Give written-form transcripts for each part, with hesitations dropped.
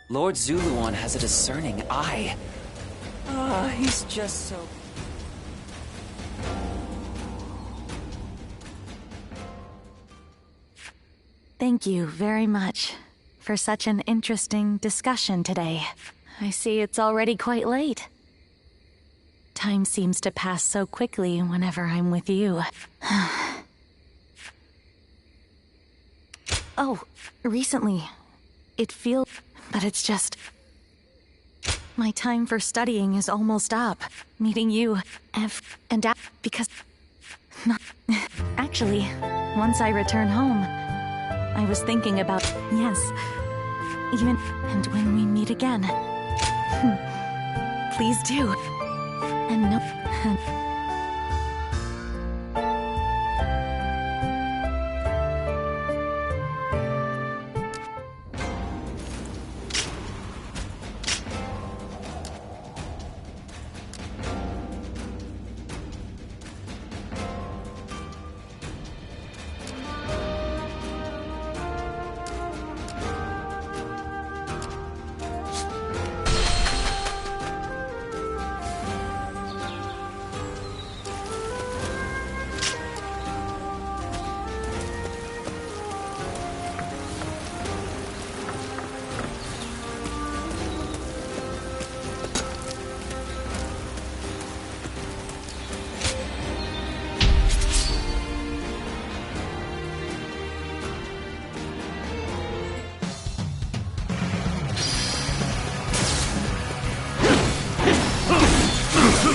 Lord Zuluan has a discerning eye. He's just so... Thank you very much for such an interesting discussion today. I see it's already quite late. Time seems to pass so quickly whenever I'm with you. Oh, recently, it feels... But it's just... My time for studying is almost up. Meeting you, because... Actually, once I return home, I was thinking about... Yes, even... And when we meet again... Please do. And no...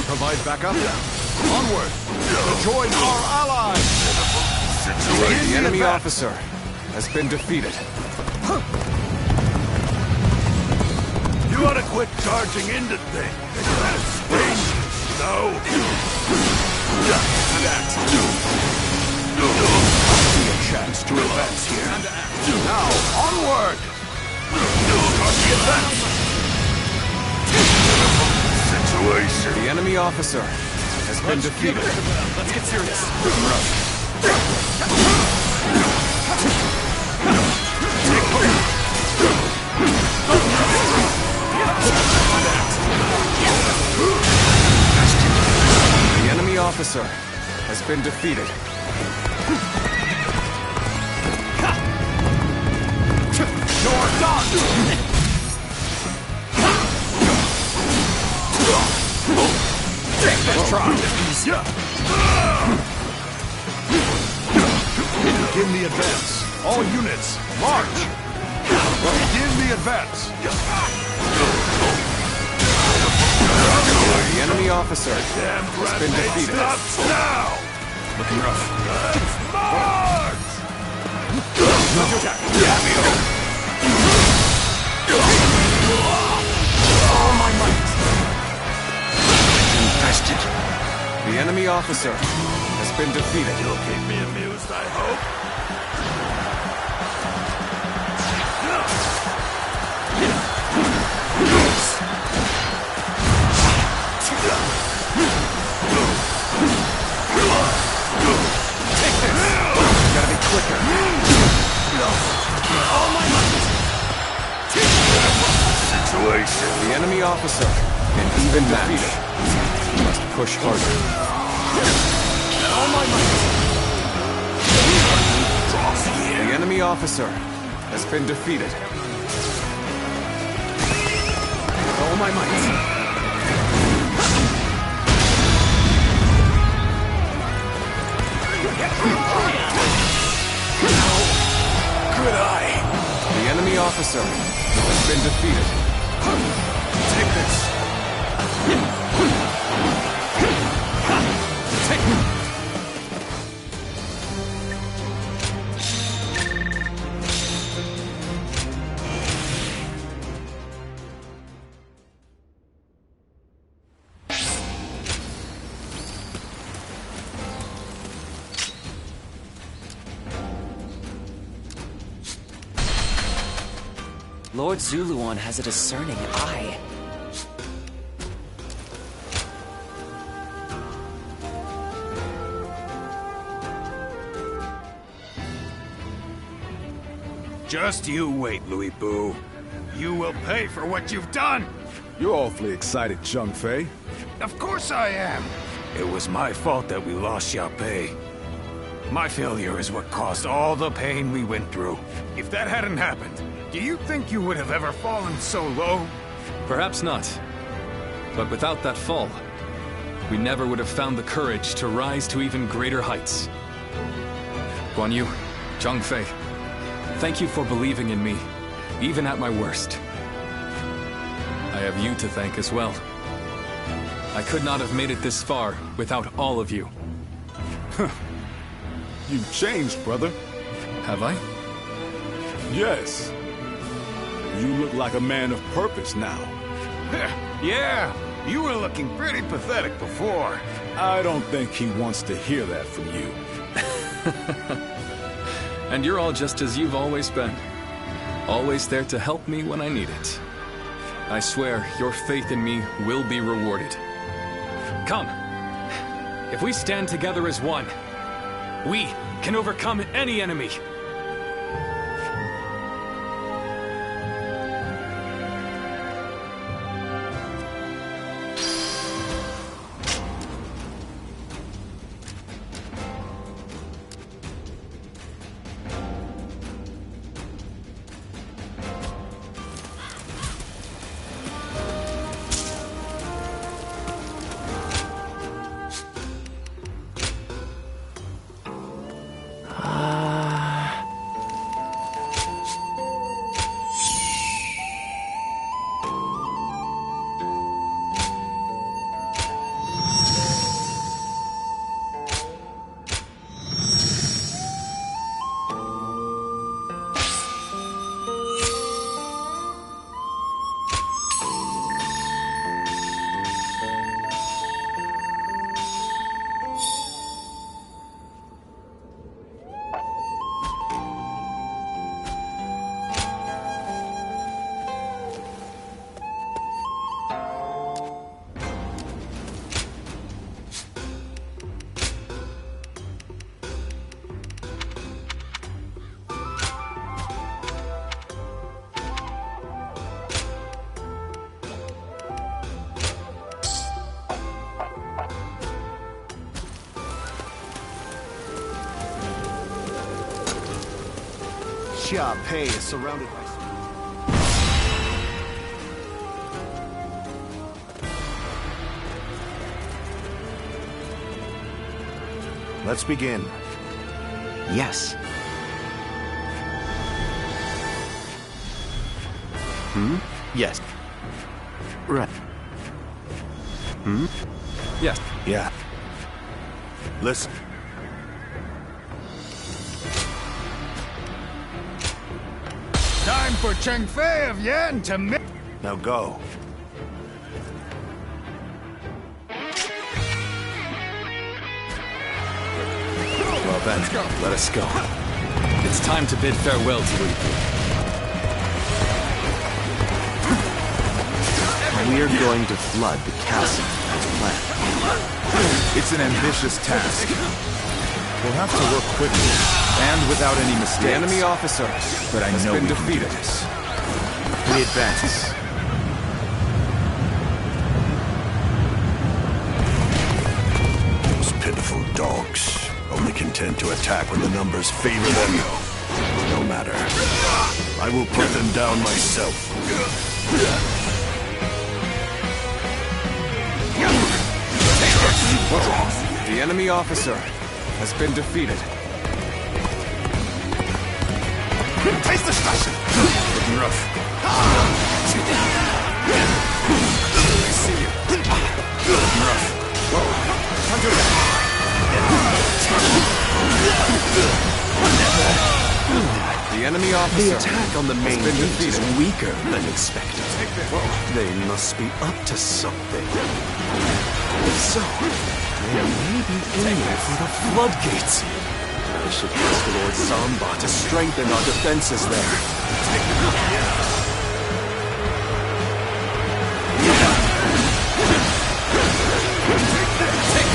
Provide backup. Onward! Join our allies! The enemy officer has been defeated. You ought to quit charging into things. No. And act. See a chance to advance here. Now, onward! The advance. The enemy officer has been defeated. Let's get serious. The enemy officer has been defeated. You're done! Let's try. Begin the advance. All units, march! Begin the advance. The enemy officer has been defeated. Stops now! Looking rough. March! All my might. Infested. The enemy officer has been defeated. You'll keep me amused, I hope. Take this. Gotta be quicker. All my might. Situation. The enemy officer an even defeated. We must push harder. All my might. The enemy officer has been defeated. With all my might. Good eye. The enemy officer has been defeated. Take this. Take Lord Zuluan has a discerning eye. Just you wait, Louis Boo. You will pay for what you've done! You're awfully excited, Zhang Fei. Of course I am! It was my fault that we lost Xiaopei. My failure is what caused all the pain we went through. If that hadn't happened, do you think you would have ever fallen so low? Perhaps not. But without that fall, we never would have found the courage to rise to even greater heights. Guan Yu, Zhang Fei, thank you for believing in me, even at my worst. I have you to thank as well. I could not have made it this far without all of you. You've changed, brother. Have I? Yes. You look like a man of purpose now. Yeah, you were looking pretty pathetic before. I don't think he wants to hear that from you. And you're all just as you've always been. Always there to help me when I need it. I swear, your faith in me will be rewarded. Come. If we stand together as one, we can overcome any enemy. Xiaopei is surrounded by... Let's begin. Yes. Yes. Right. Yes. Yeah. Listen. Time for Cheng Fei of Yan to Now go. Well then, let us go. It's time to bid farewell to you. We are going to flood the castle as planned. It's an ambitious task. We'll have to work quickly and without any mistakes. The enemy officer But I has know been we can do defeated. this. We advance. Those pitiful dogs, only content to attack when the numbers favor them. No matter. I will put them down myself. The enemy officer has been defeated. Taste the Scheiße! Looking rough. I see you. Looking rough. Whoa. Under that. The enemy officer. The attack on the main been gate is defeated. weaker than expected. They must be up to something. If so, they may be aiming for the floodgates. I should ask Lord Samba to strengthen our defenses there.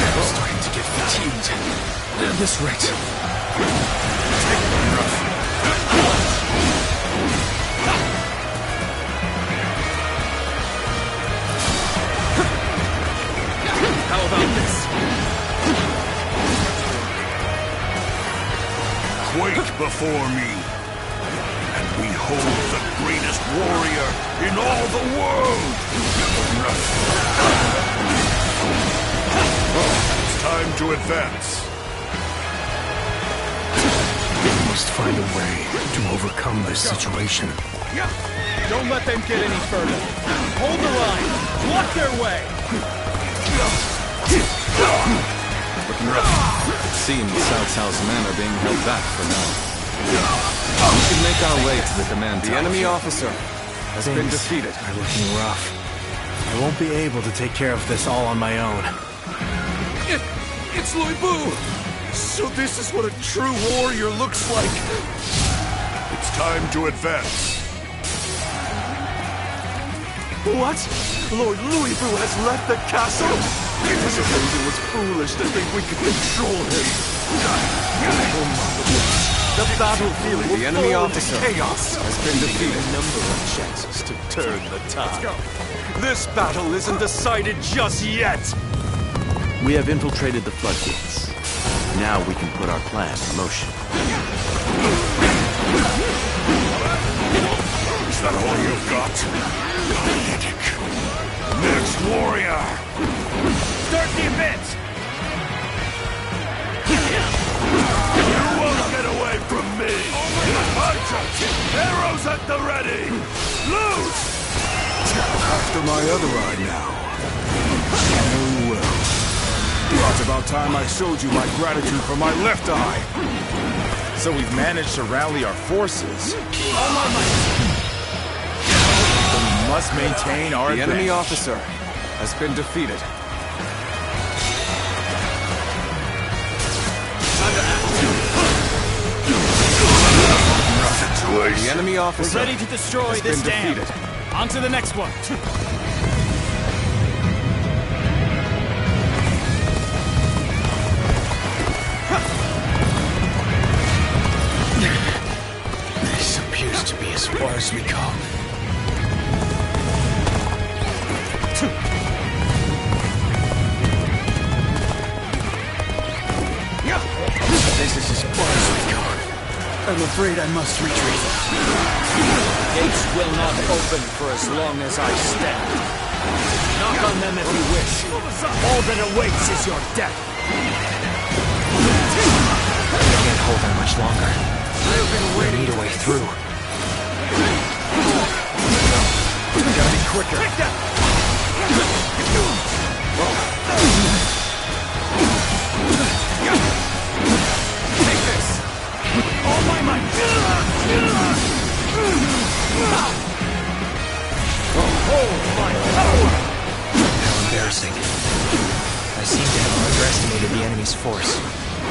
I'm starting to get fatigued. At this rate. quake before me. And behold the greatest warrior in all the world! It's time to advance. We must find a way to overcome this situation. Don't let them get any further. Hold the line. Block their way. Looking rough. It seems Cao Cao's men are being held back for now. We can make our way to the command tower. The enemy officer has been defeated. Are looking rough. I won't be able to take care of this all on my own. It's Loi Bu! So this is what a true warrior looks like! It's time to advance. What? Lord Louis Bu has left the castle? I suppose it was foolish to think we could control him. The battlefield will The enemy fall into officer chaos. has been defeated. A number of chances to turn the tide. This battle isn't decided just yet! We have infiltrated the floodgates. Now we can put our plan in motion. Is that all you've got? Pathetic. Next warrior! Start the event. You won't get away from me! Archers! Arrows at the ready! Loose! After my other eye now. Oh well. It's about time I showed you my gratitude for my left eye. So we've managed to rally our forces. We must maintain our The enemy advantage. officer has been defeated. The enemy officer Ready to destroy has this been dam. defeated. On to the next one. This appears to be as far as we go. This is as far as we go. I'm afraid I must retreat. Gates will not open for as long as I stand. Knock on them if you wish. All that awaits is your death. I can't hold on much longer. I need a way through. Gotta be quicker. Take that! Take this! All my might! Oh, my power! How embarrassing. I seem to have underestimated the enemy's force.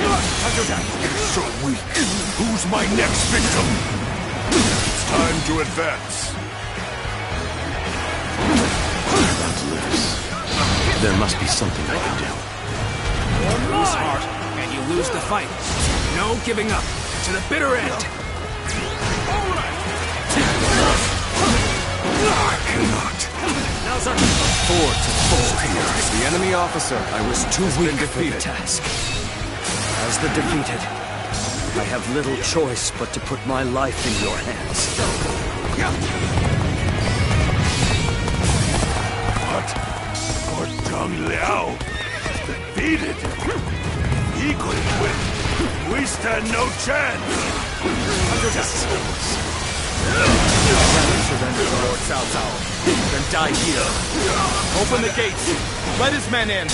You're so weak. Who's my next victim? It's time to advance. About to lose. There must be something I can do. You lose heart, and you lose the fight. No giving up. To the bitter end. I cannot. Now's our Afford to fall here. The enemy officer I was too has weak been for the defeated. task. As the defeated, I have little choice but to put my life in your hands. What? Lord Zhang Liao is defeated. He couldn't win. We stand no chance. Rather surrender to Lord Cao Cao than die here. Open the gates. Let his men in.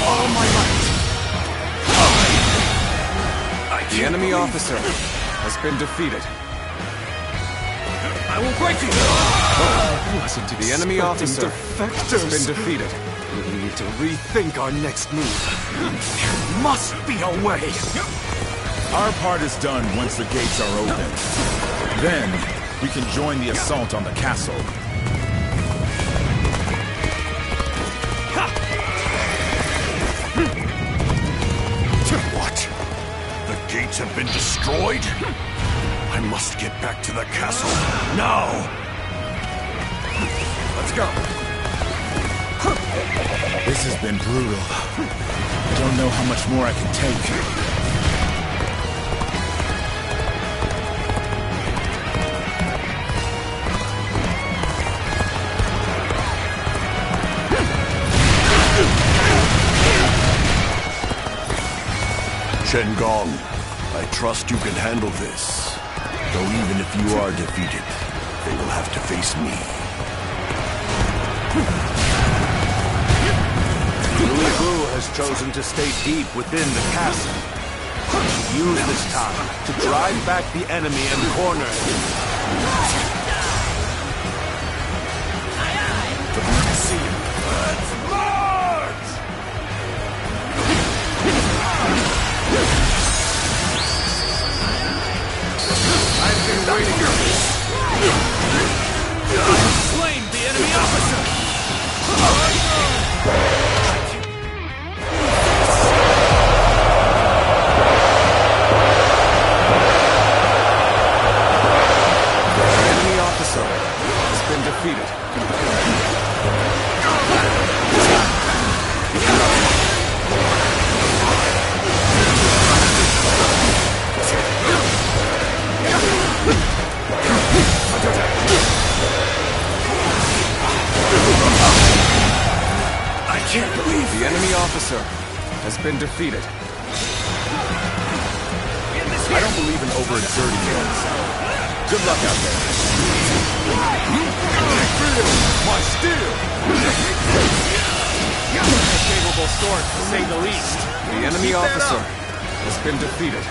All my might. The enemy officer has been defeated. I will break you. The enemy officer has been defeated. We need to rethink our next move. There must be a way. Our part is done once the gates are open. Then, we can join the assault on the castle. What? The gates have been destroyed? I must get back to the castle now. Let's go. This has been brutal. I don't know how much more I can take. Gong, I trust you can handle this. Though even if you are defeated, they will have to face me. Louis Vu has chosen to stay deep within the castle. Use this time to drive back the enemy and corner him. Let's march! I've been waiting for this. I've slain the enemy officer! The enemy officer has been defeated. I can't believe The enemy officer has been defeated. I don't believe in overexerting yourself. Good luck out there. My steel! A favorable sword, to say the least. The enemy officer has been defeated.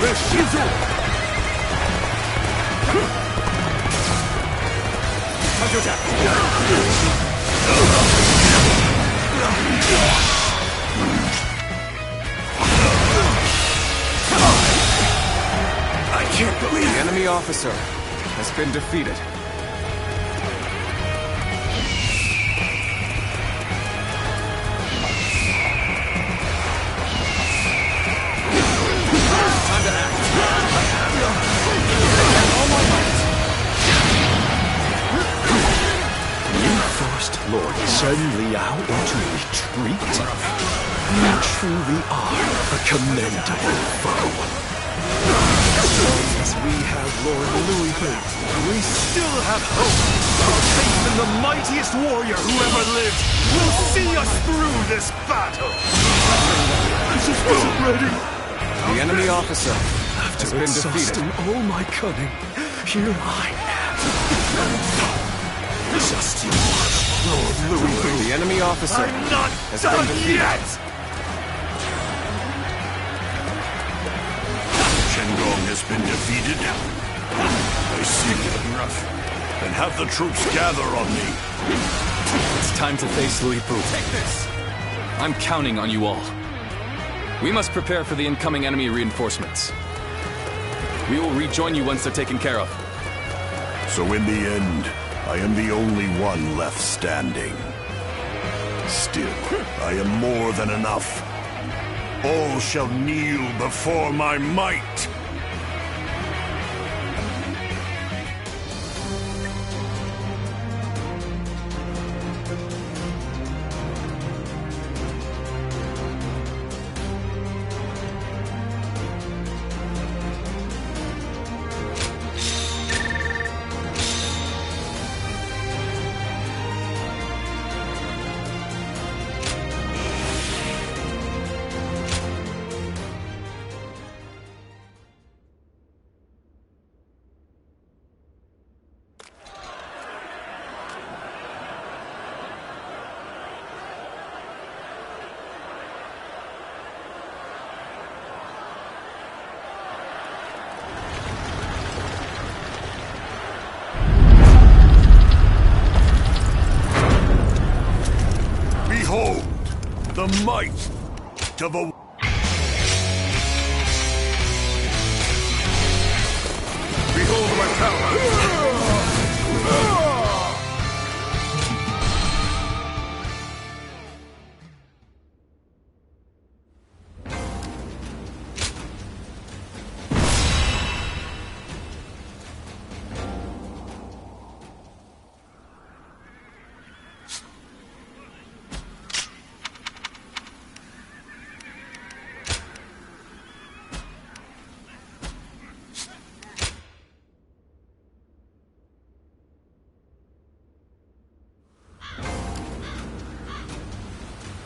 Let's go. I can't believe The enemy officer has been defeated. Time to act. You forced Lord Shen Liao into retreat? You truly are a commendable foe. As we have Lord Louis Vu, we still have hope. Our faith in the mightiest warrior who ever lived will see us through this battle. I just wasn't ready. The enemy officer has been defeated. All my cunning, here I am. Just you, Lord Louis Vu. The enemy officer has been defeated. Gong has been defeated? I see. Then have the troops gather on me. It's time to face Louis Vu. Take this. I'm counting on you all. We must prepare for the incoming enemy reinforcements. We will rejoin you once they're taken care of. So in the end, I am the only one left standing. Still, I am more than enough. All shall kneel before my might. Behold, the might of a... Behold my power!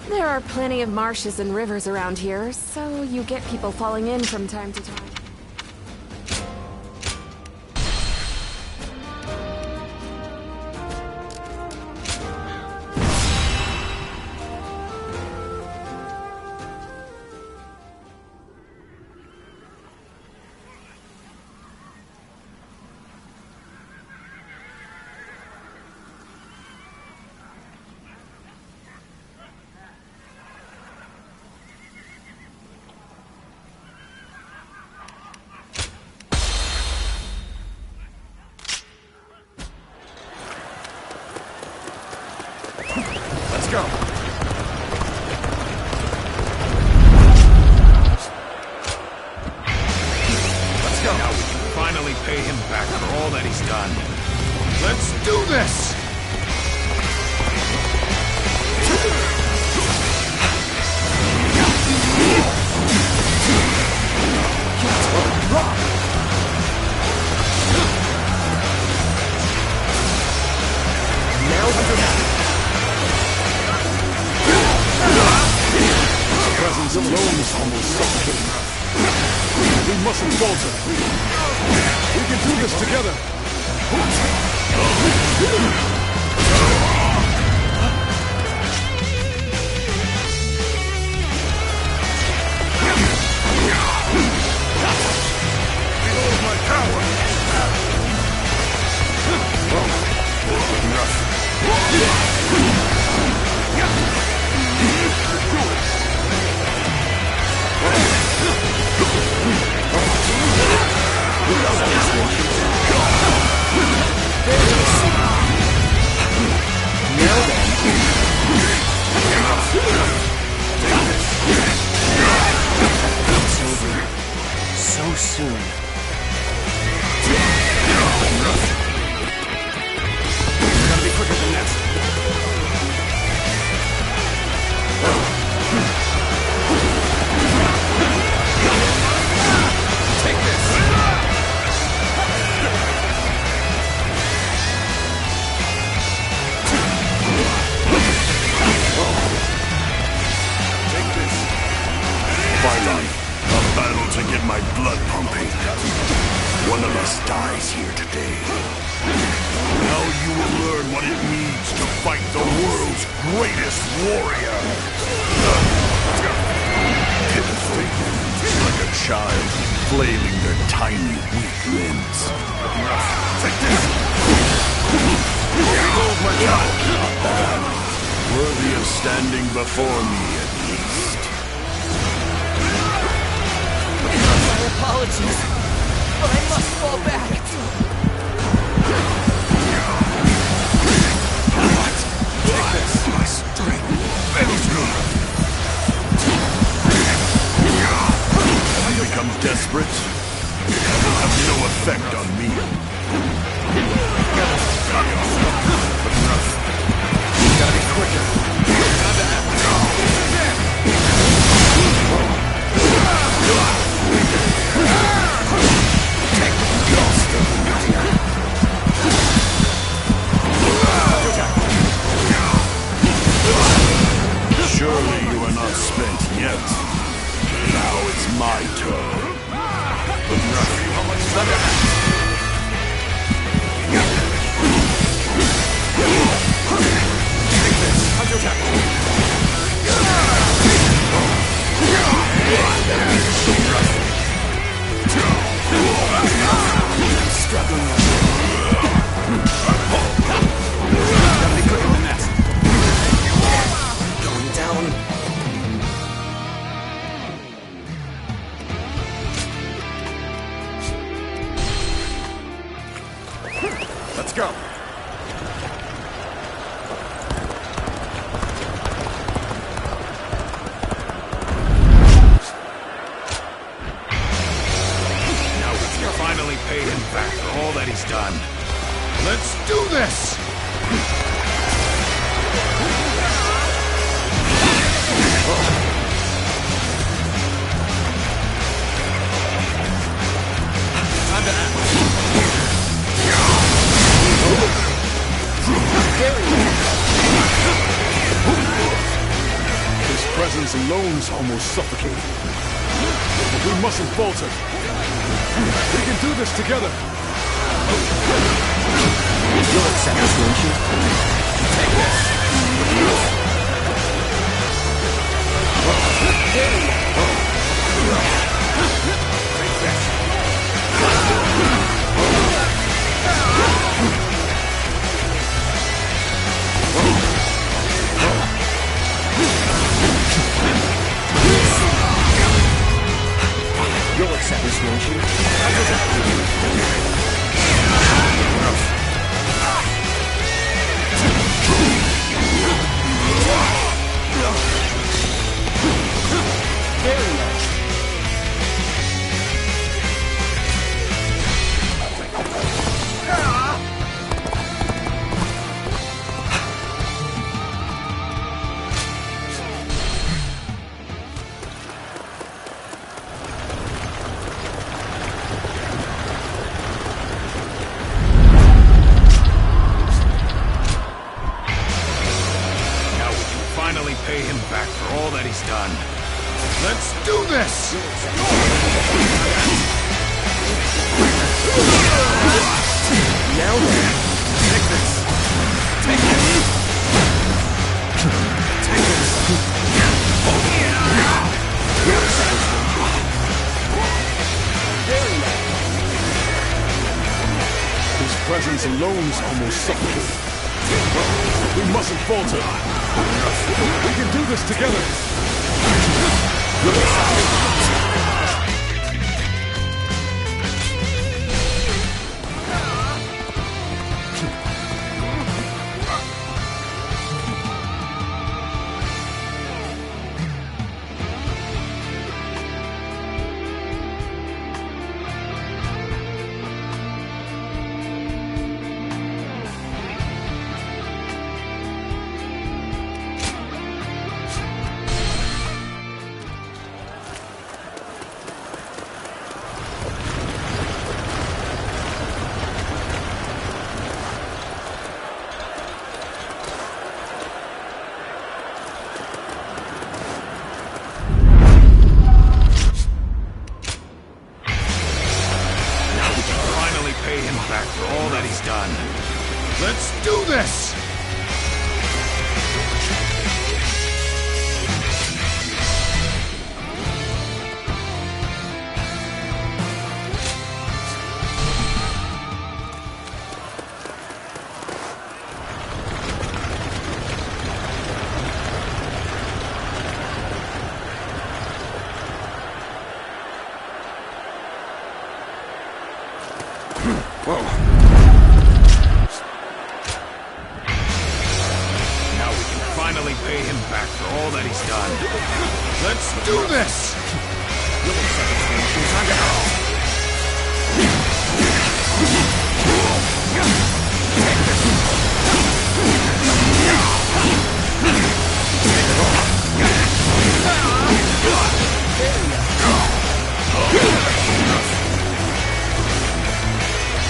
There are plenty of marshes and rivers around here, so you get people falling in from time to time. Let's go. Let's go. Now we can finally pay him back for all that he's done. Let's do this! Presence alone is almost suffocating. We mustn't falter. We can do this together. Behold my power! So soon. Gotta be quicker than that. Take this! Take this! Finally, a battle to get my blood pumping. One of us dies here today. Now you will learn what it means to fight the world's greatest warrior. Pitiful, like a child flailing their tiny, weak limbs. Take this! Behold my power! Worthy of standing before me, at least. My apologies, but I must fall back. Take this! My strength fails me! Have you become desperate? It will have no effect on me. Gotta be quicker. Time to act. Surely you are not spent yet. Now it's my turn. Gotta be quicker than that. Going down. Let's go. Now we can finally pay him back for all that he's done. Let's do this! Time to act. presence alone's almost suffocating. But we mustn't falter. We can do this together. You'll accept this, won't you? Take this! You'll accept this, won't you? Pay him back for all that he's done. Let's do this! Now then. Take this! Take this! Take this! His presence alone's almost suffocating. We mustn't falter. We can do this together. Pay him back for all that he's done. Let's do this! Whoa. Now we can finally pay him back for all that he's done. Let's do this!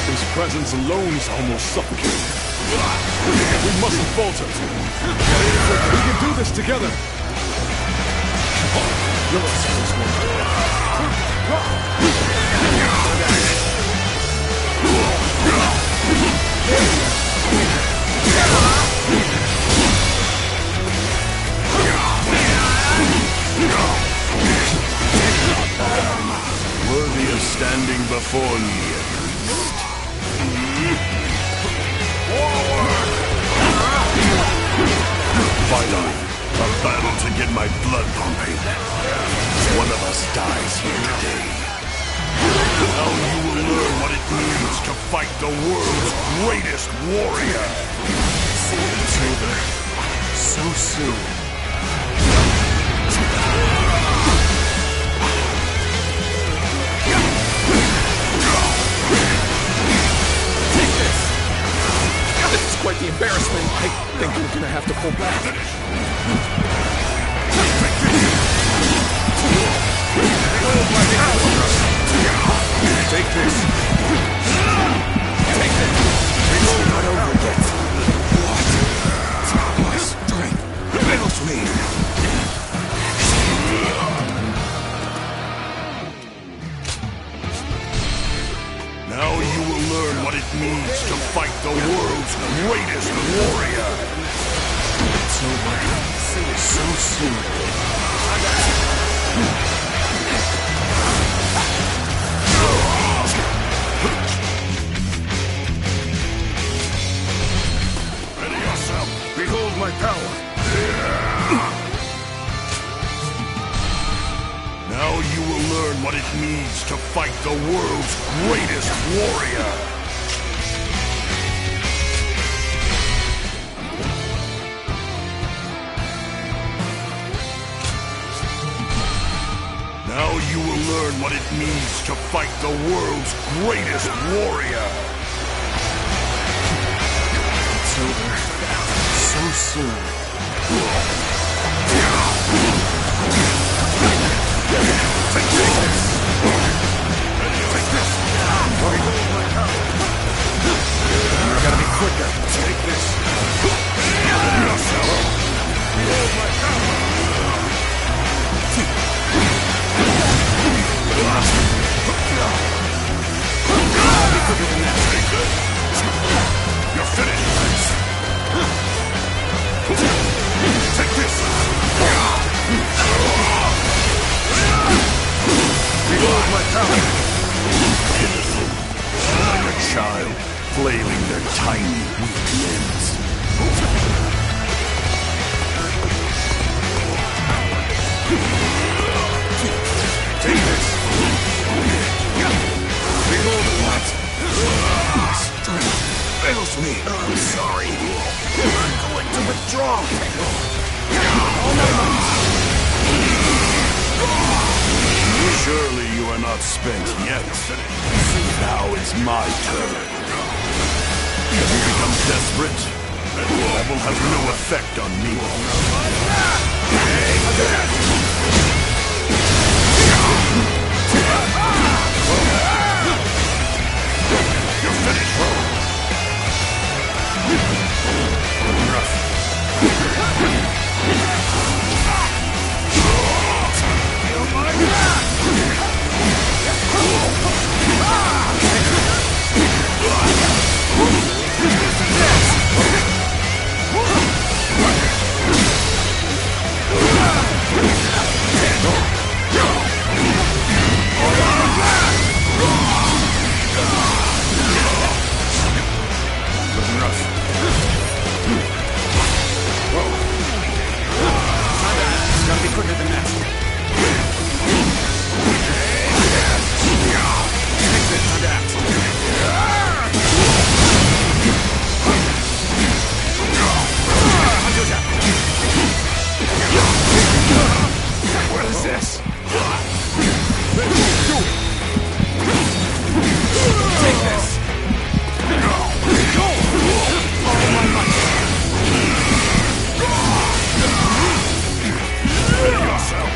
His presence alone's almost suffocating. We mustn't falter. We can do this together. You'll accept this one. Worthy of standing before me, at least. Finally, a battle to get my blood pumping. One of us dies here today. Now you will learn what it means to fight the world's greatest warrior. It's over. So soon. This is quite the embarrassment. I think we're gonna have to pull back. Take this. Take this. It's not over yet. What? My strength. greatest warrior! It's over. So soon. Ready yourself! Behold my power! Now you will learn what it means to fight the world's greatest warrior! Now you will learn what it means to fight the world's greatest warrior! It's over. So soon. Take this! Take this! You gotta be quicker. Take this! Yourself! Behold my power! You're finished! Take this! Behold my power! Pitiful. Like a child, flailing their tiny, weak limbs. Take this! Behold what? Strength fails me. I'm sorry. I'm going to withdraw. Surely you are not spent yet. Now it's my turn. If you become desperate, that will have no effect on me. You're finished. Gotta be quicker than that. Take this, time to act. What is this? Take this. Follow my might. Yourself.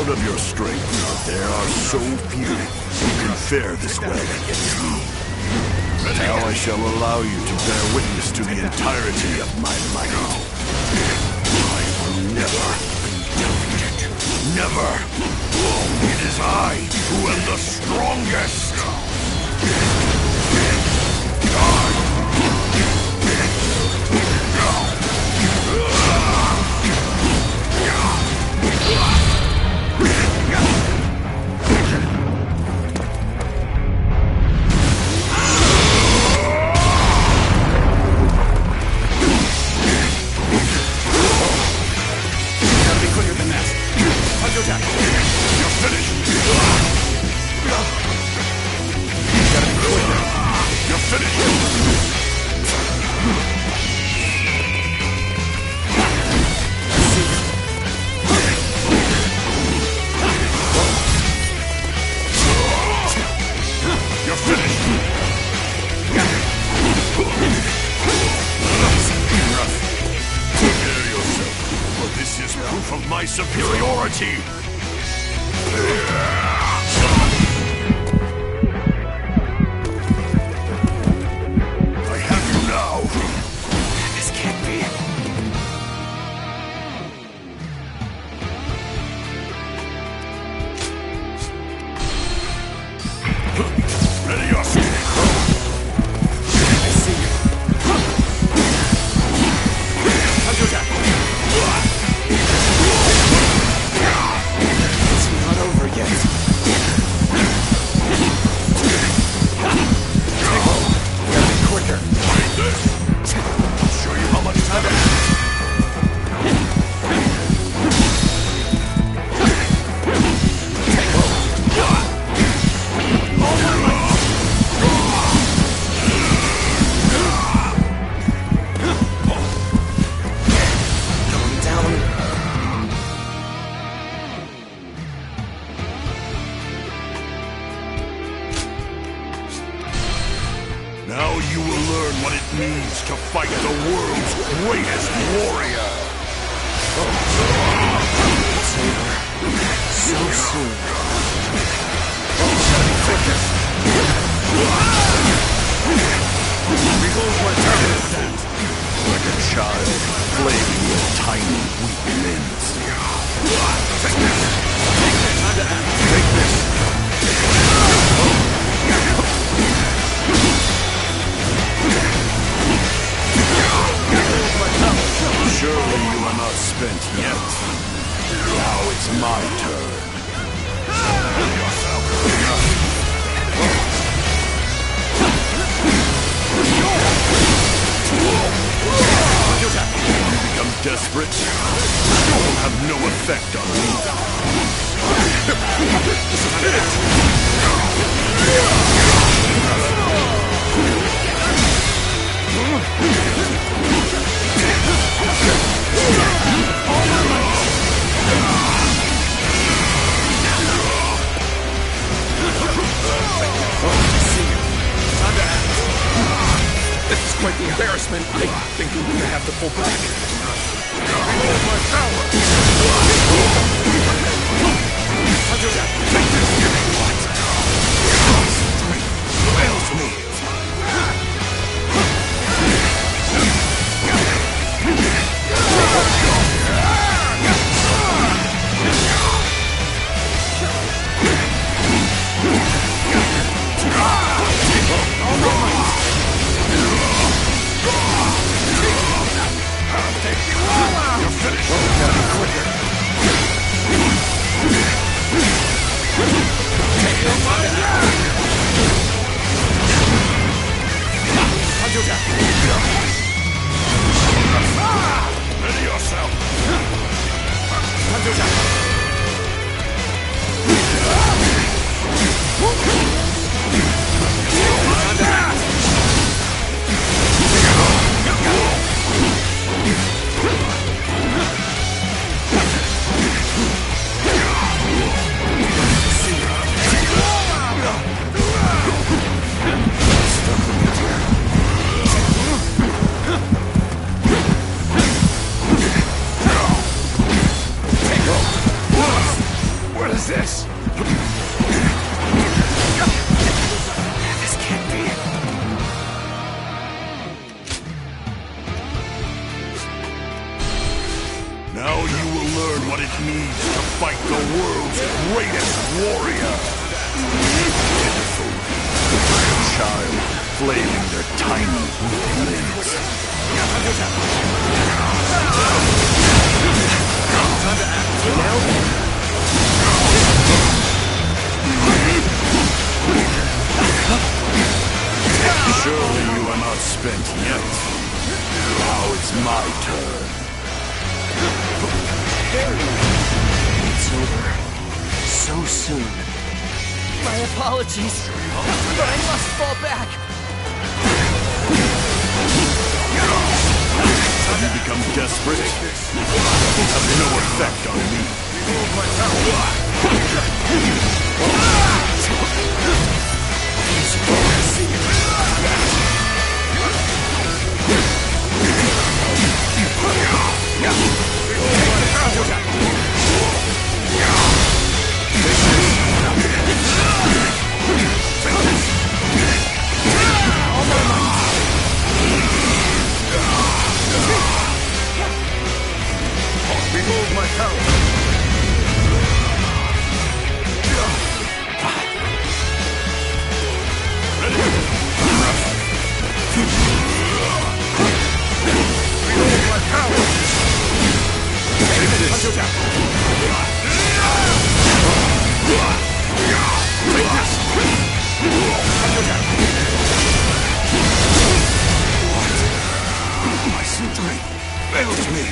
proud of your strength, but there are so few who can fare this way. Now I shall allow you to bear witness to the entirety of my might. I will never be defeated. Never! It is I who am the strongest! My superiority! I have you now! This can't be. Ready up! I see you. How's your attack? Now you will learn what it means to fight the world's greatest warrior! It's over. So soon. Behold my talent dance! Like a child, playing with tiny, weak limbs. Take this! Take this! Surely you are not spent yet. Now it's my turn. You become desperate, it will have no effect on This is quite the embarrassment. I think we're gonna have to pull back. Behold my power! I'll do that. Take this. What? Fails me! You're finished. Gotta be quicker. what it means to fight the world's greatest warrior. Pitiful. Like a child flailing their tiny weak limbs. Surely you are not spent yet. Now it's my turn. It's over. So soon. My apologies, but I must fall back. Have you become desperate? It has no effect on me. Behold my power! Behold my power! Take this! Take this! My strength fails me.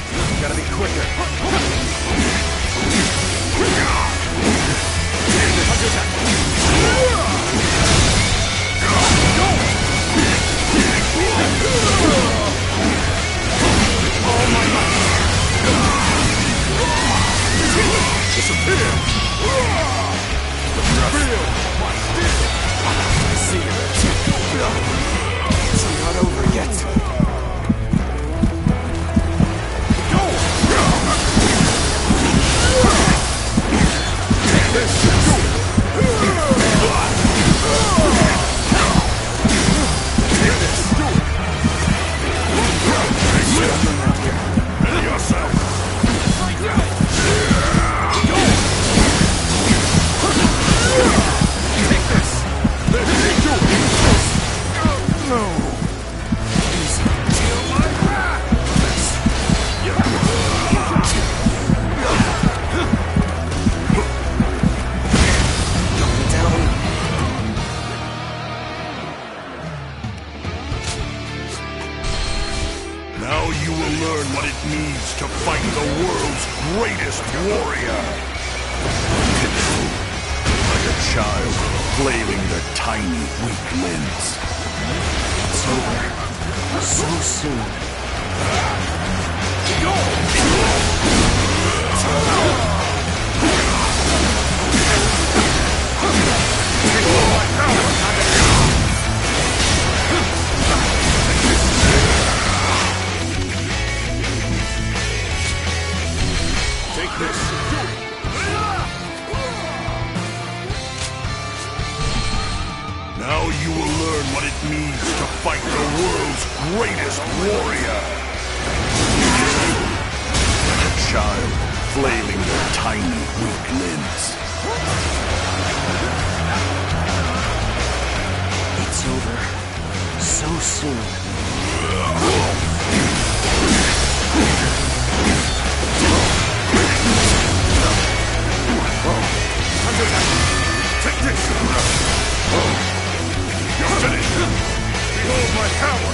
Gotta be quicker. Disappear! See you. It's not over yet. Now you will learn what it means to fight the world's greatest warrior. Pitiful. Like a child flailing their tiny, weak limbs. It's over. So soon. Take this! Now you will learn what it means to fight the world's greatest warrior. Like a child flailing their tiny, weak limbs. It's over. So soon. Take this! You're finished! Behold my power!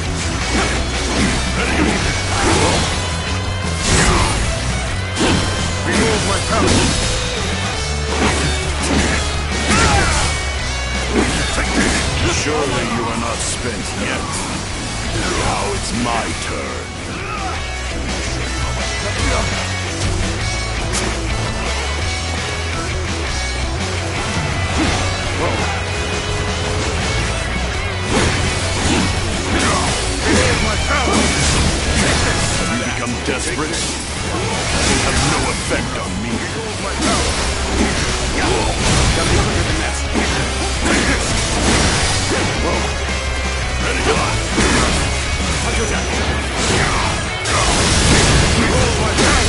Behold my power! Take this! Surely you are not spent yet. Now it's my turn. Have you become desperate? It has no effect on me. Gotta be quicker than that. Take this! Ready? Punch attack! Behold my power!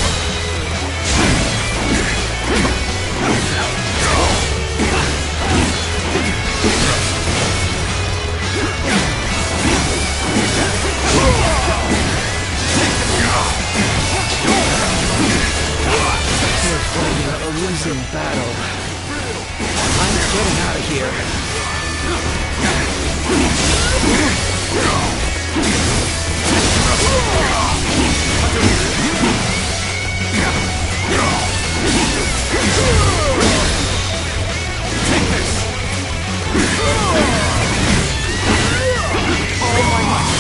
battle. I'm getting out of here. Take this! All my might!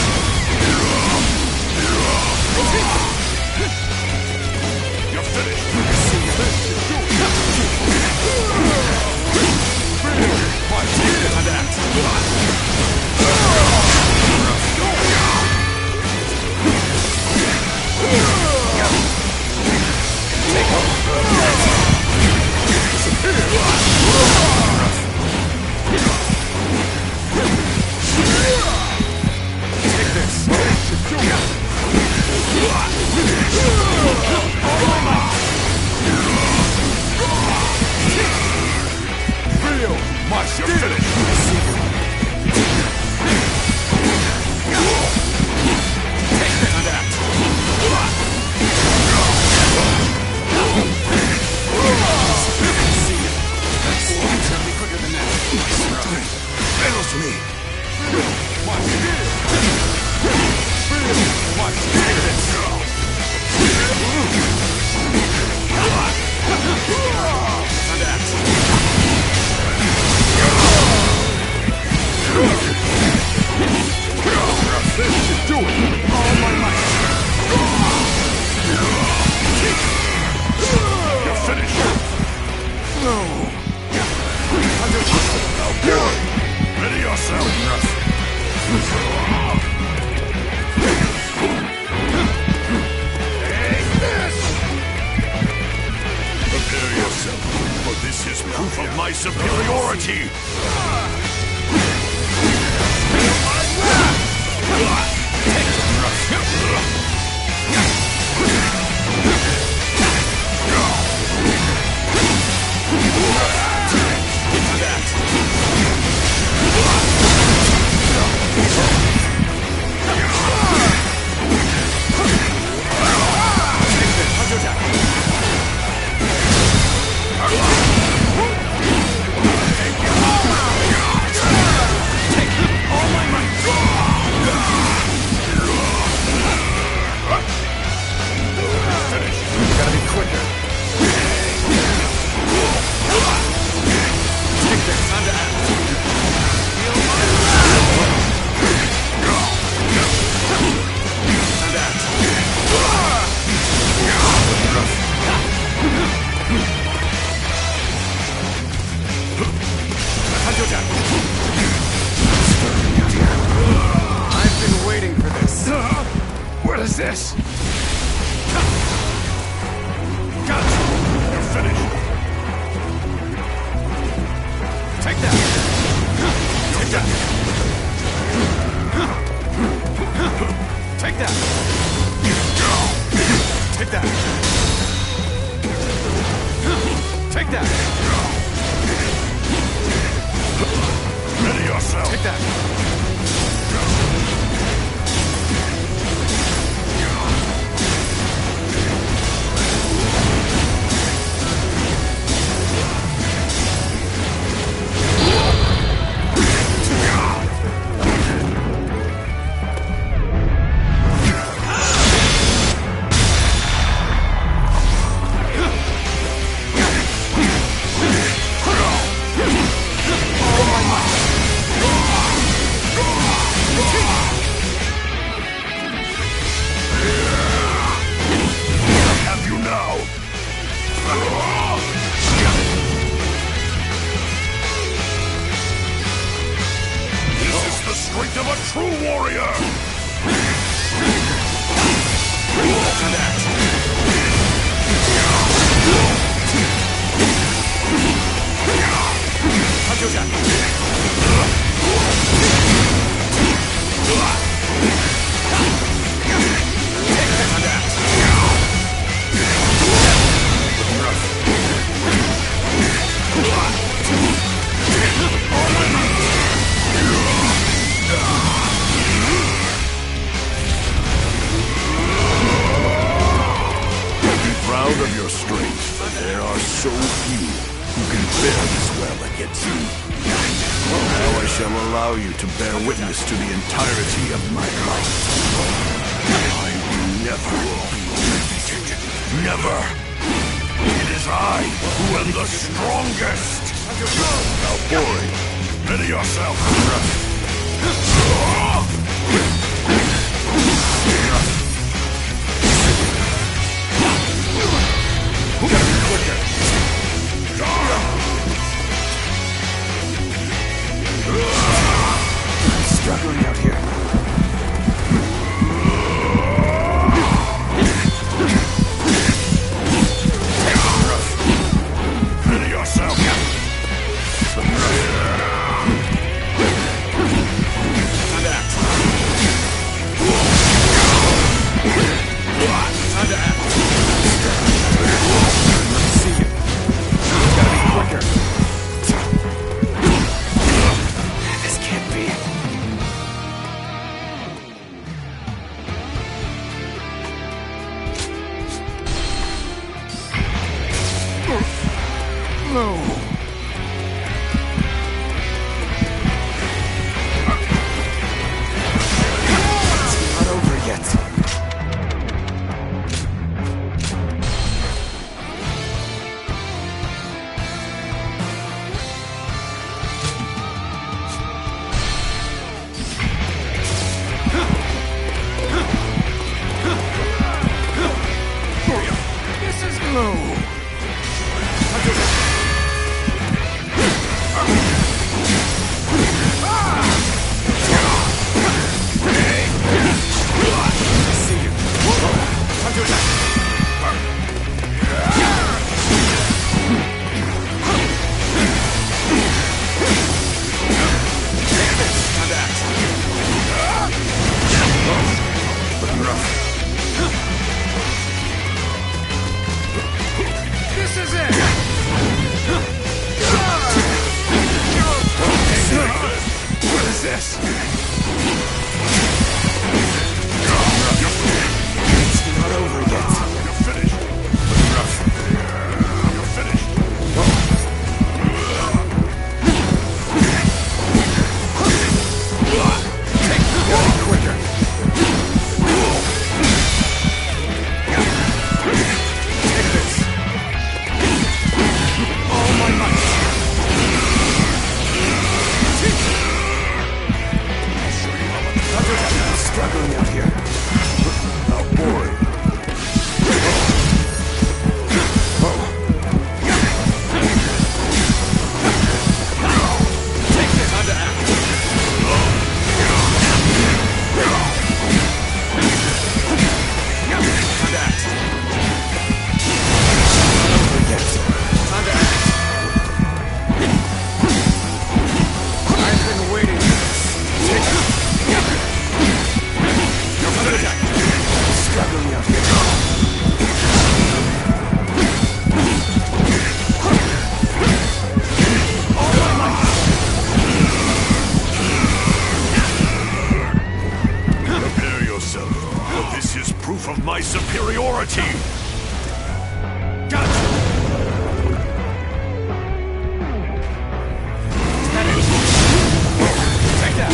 You're finished! Superiority! I've been waiting for this. What is this? Got you! You're finished. Take that! Take that! Take that! Take that! Take that! Ready yourself. Take that! fare this well against me. Now I shall allow you to bear witness to the entirety of my life. I will never be defeated. Never! It is I who am the strongest! Now, boy, ready yourself. Struggling out here. Ready yourself. Time to act. See you. Gotta be quicker. This can't be. No. It's not over yet. This is low. This is it! What is this? It's not over yet. You're finished. You're finished. Gotta be quicker. Take this. All my might. Struggling out here. Now, boy. Take this. Time to act. Time to act. Time to act. I've been waiting for this. Take it. Time to attack. Struggling out here. Prepare yourself, for this is proof of my superiority. Gotcha. Take that.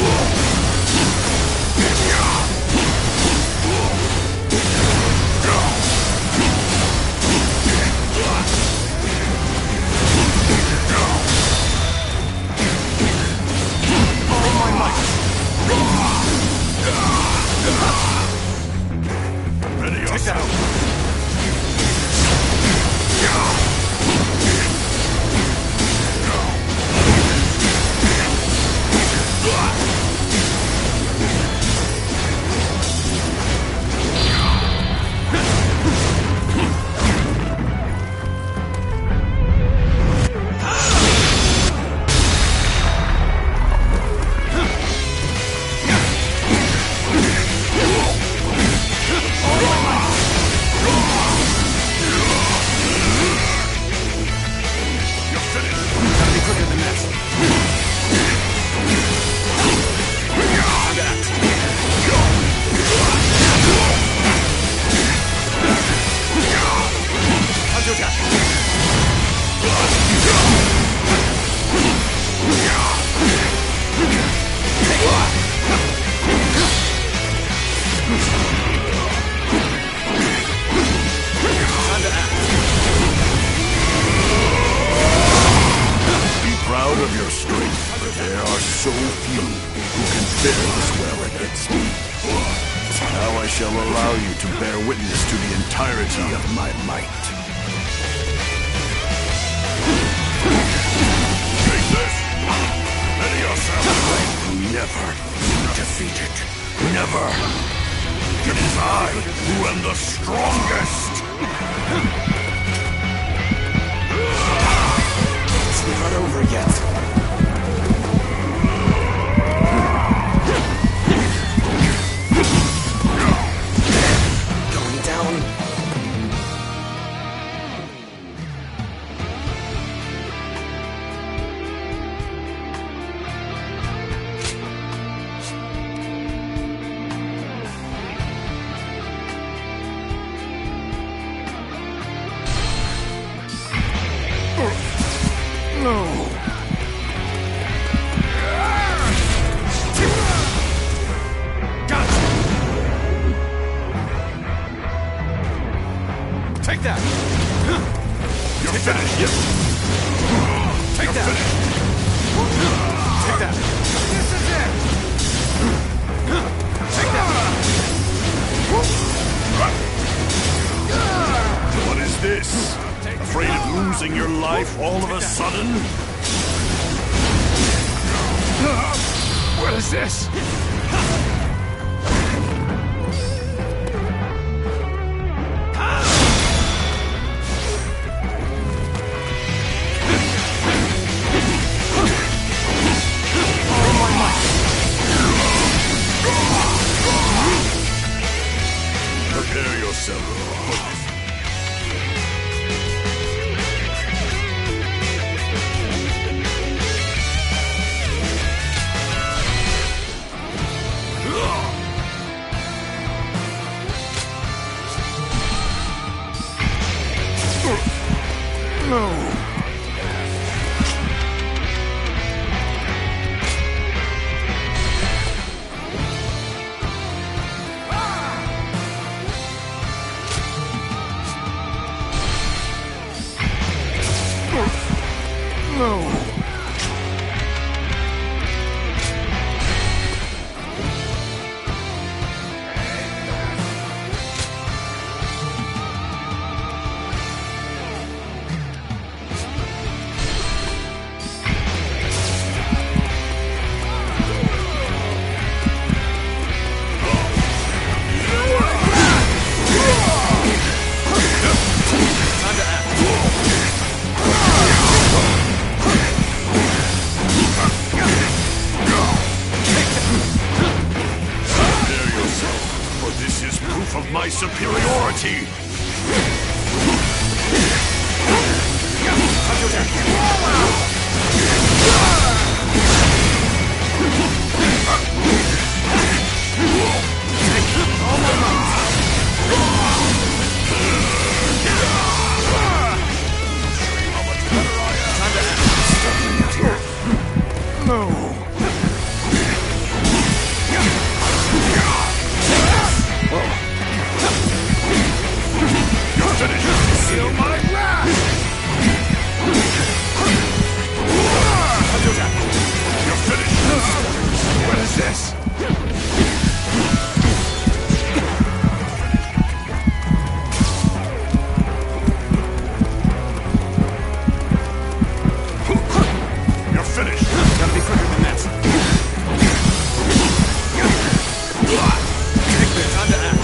All my might. Ready Take that. yourself. Time to act. Be proud of your strength, but there are so few who can bear this well against me. Now I shall allow you to bear witness to the entirety of my might. Take this! Ready yourself! Never be defeated. Never! It is I who am the strongest! It's not over yet. Going down. No! Take that! You're finished! Yes. Take that! Take that! This is it! Take that! What is this? Afraid of losing your life all of a sudden? What is this? Prepare yourself. No! No! Of my superiority! No! Feel my wrath! You're finished! What is this? You're finished! Gotta be quicker than that. Take this, time to act.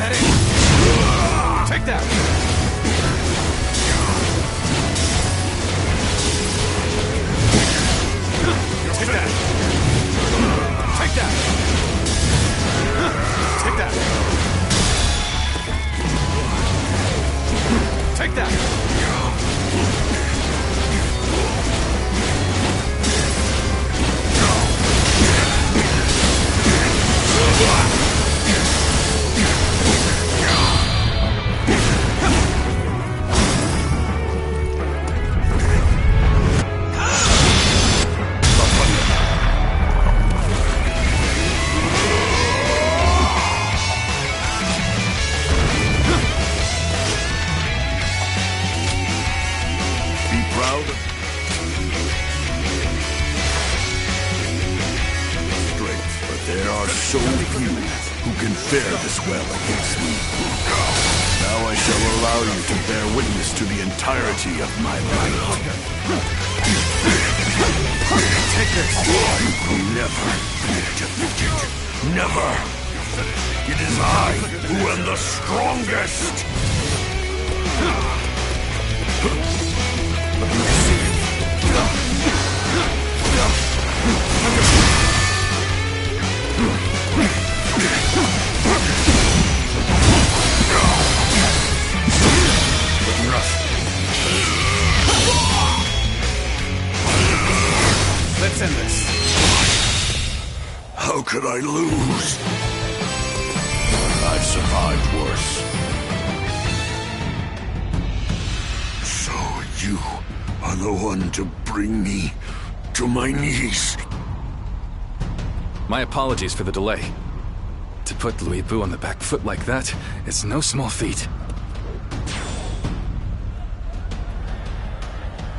that it? Take that! Take that! Take that! Take that! Take that! So few who can fare this well against me. Now I shall allow you to bear witness to the entirety of my might. Take this! You will never be defeated. Never! It is I who am the strongest! Let's end this. How could I lose? I've survived worse. So you are the one to bring me to my knees. My apologies for the delay. To put Louis Bu on the back foot like that, it's no small feat.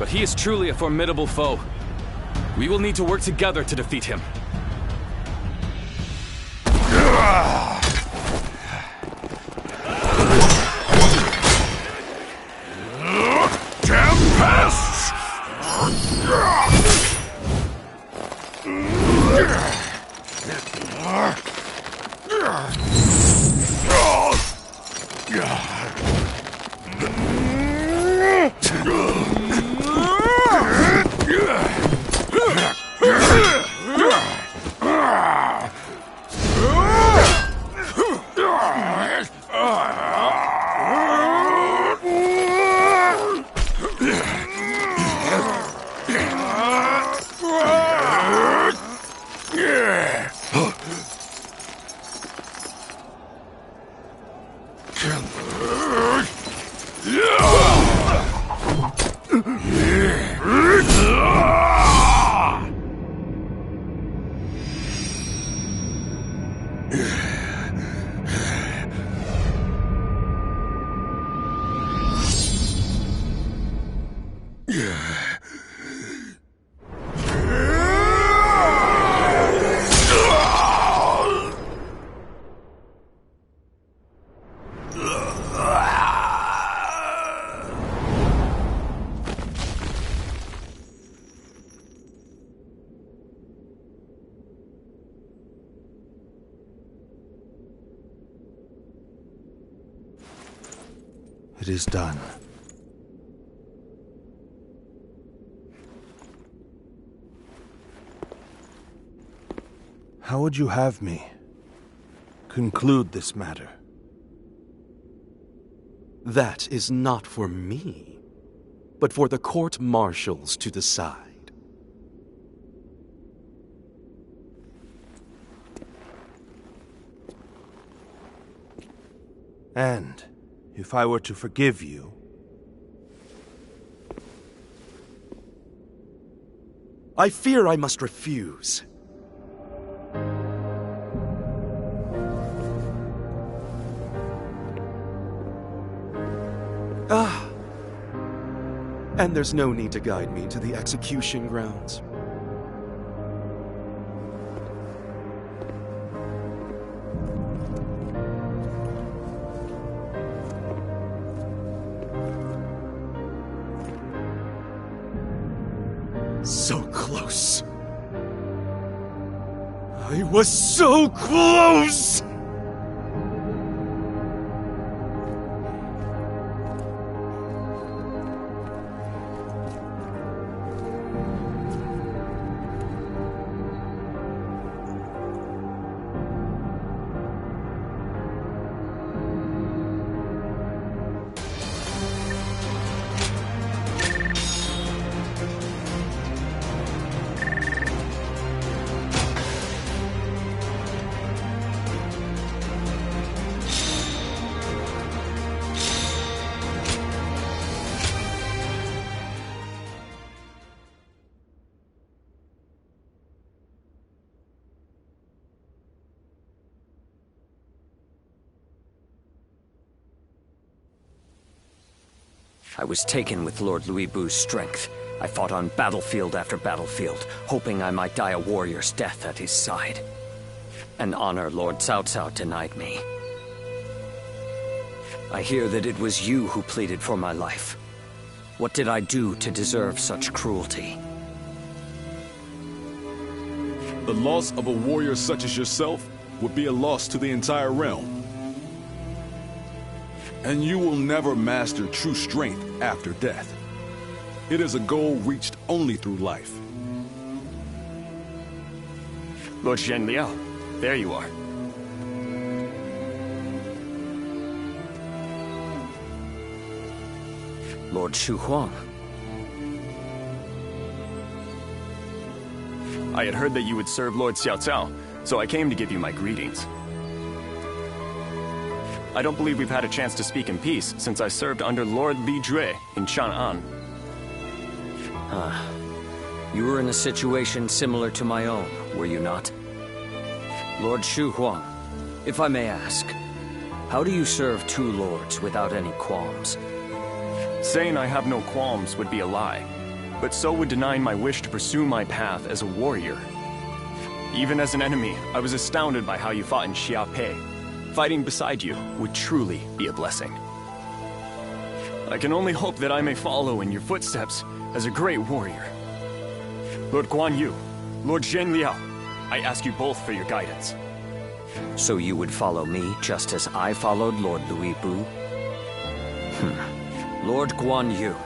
But he is truly a formidable foe. We will need to work together to defeat him. Damn pests! It is done. How would you have me conclude this matter? That is not for me, but for the court-martials to decide. And if I were to forgive you, I fear I must refuse. And there's no need to guide me to the execution grounds. So close. I was so close! I was taken with Lord Louis Bu's strength. I fought on battlefield after battlefield, hoping I might die a warrior's death at his side. An honor Lord Cao Cao denied me. I hear that it was you who pleaded for my life. What did I do to deserve such cruelty? The loss of a warrior such as yourself would be a loss to the entire realm. And you will never master true strength after death. It is a goal reached only through life. Lord Zhenliao, there you are. Lord Shu Huang. I had heard that you would serve Lord Xiao Cao, so I came to give you my greetings. I don't believe we've had a chance to speak in peace since I served under Lord Li Jue in Chang'an. You were in a situation similar to my own, were you not? Lord Shu Huang, if I may ask, how do you serve two lords without any qualms? Saying I have no qualms would be a lie, but so would denying my wish to pursue my path as a warrior. Even as an enemy, I was astounded by how you fought in Xiaopei. Fighting beside you would truly be a blessing. I can only hope that I may follow in your footsteps as a great warrior. Lord Guan Yu, Lord Zhenliao, I ask you both for your guidance. So you would follow me just as I followed Lord Louis Bu? Lord Guan Yu,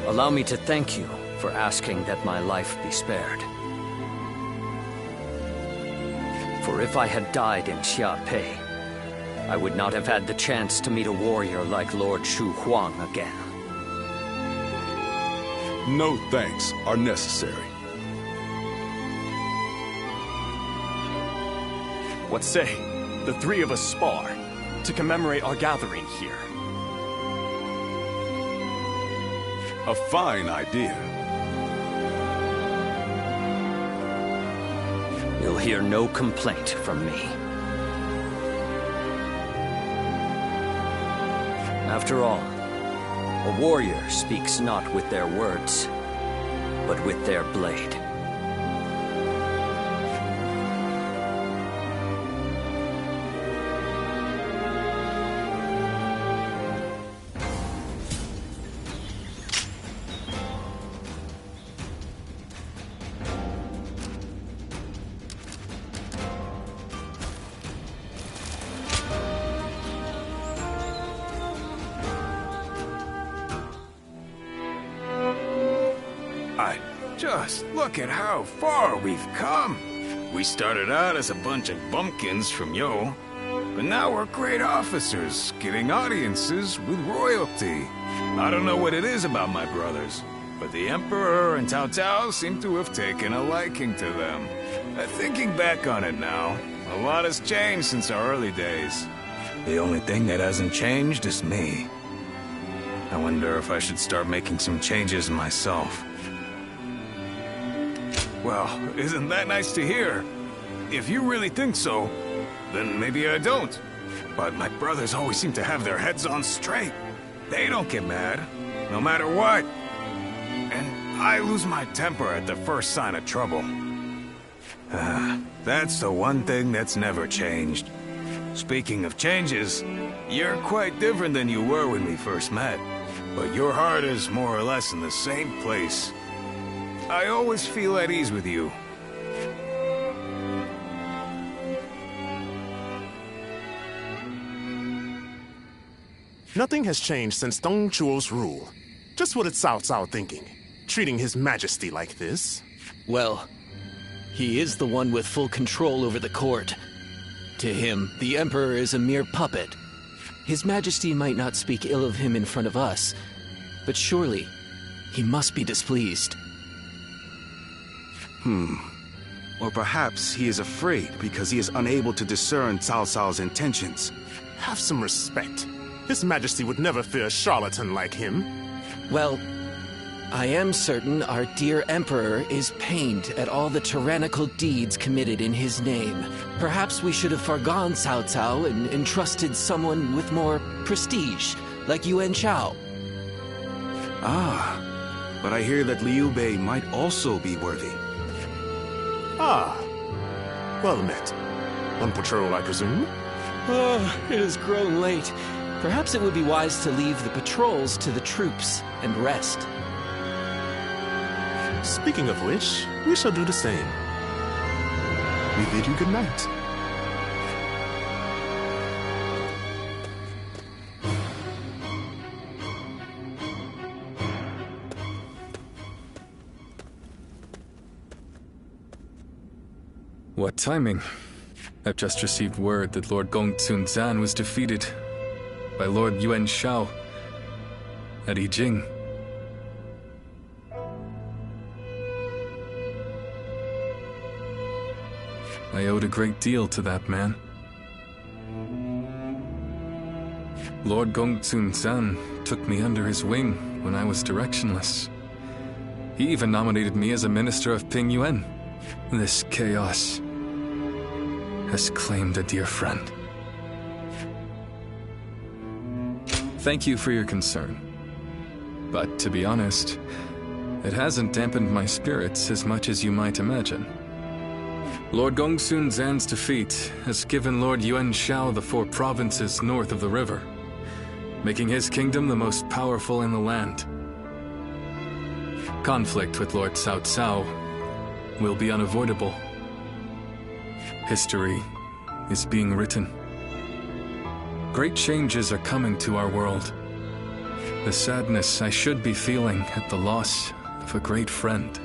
allow me to thank you for asking that my life be spared. For if I had died in Xiaopei, I would not have had the chance to meet a warrior like Lord Shu Huang again. No thanks are necessary. What say, the three of us spar to commemorate our gathering here? A fine idea. You'll hear no complaint from me. After all, a warrior speaks not with their words, but with their blade. Just look at how far we've come. We started out as a bunch of bumpkins from Yo, but now we're great officers, getting audiences with royalty. I don't know what it is about my brothers, but the Emperor and Cao Cao seem to have taken a liking to them. Thinking back on it now, a lot has changed since our early days. The only thing that hasn't changed is me. I wonder if I should start making some changes myself. Well, isn't that nice to hear? If you really think so, then maybe I don't. But my brothers always seem to have their heads on straight. They don't get mad, no matter what. And I lose my temper at the first sign of trouble. That's the one thing that's never changed. Speaking of changes, you're quite different than you were when we first met. But your heart is more or less in the same place. I always feel at ease with you. Nothing has changed since Dong Zhuo's rule. Just what is Cao Cao thinking? Treating His Majesty like this? Well, he is the one with full control over the court. To him, the Emperor is a mere puppet. His Majesty might not speak ill of him in front of us, but surely he must be displeased. Or perhaps he is afraid because he is unable to discern Cao Cao's intentions. Have some respect. His Majesty would never fear a charlatan like him. Well, I am certain our dear Emperor is pained at all the tyrannical deeds committed in his name. Perhaps we should have forgone Cao Cao and entrusted someone with more prestige, like Yuan Shao. Ah, but I hear that Liu Bei might also be worthy. Ah, well met. On patrol, I presume? Oh, it has grown late. Perhaps it would be wise to leave the patrols to the troops and rest. Speaking of which, we shall do the same. We bid you good night. What timing? I've just received word that Lord Gongsun Zan was defeated by Lord Yuan Shao at Yijing. I owed a great deal to that man. Lord Gongsun Zan took me under his wing when I was directionless. He even nominated me as a minister of Ping Yuan. This chaos has claimed a dear friend. Thank you for your concern. But to be honest, it hasn't dampened my spirits as much as you might imagine. Lord Gongsun Zan's defeat has given Lord Yuan Shao the 4 provinces north of the river, making his kingdom the most powerful in the land. Conflict with Lord Cao Cao will be unavoidable. History is being written. Great changes are coming to our world. The sadness I should be feeling at the loss of a great friend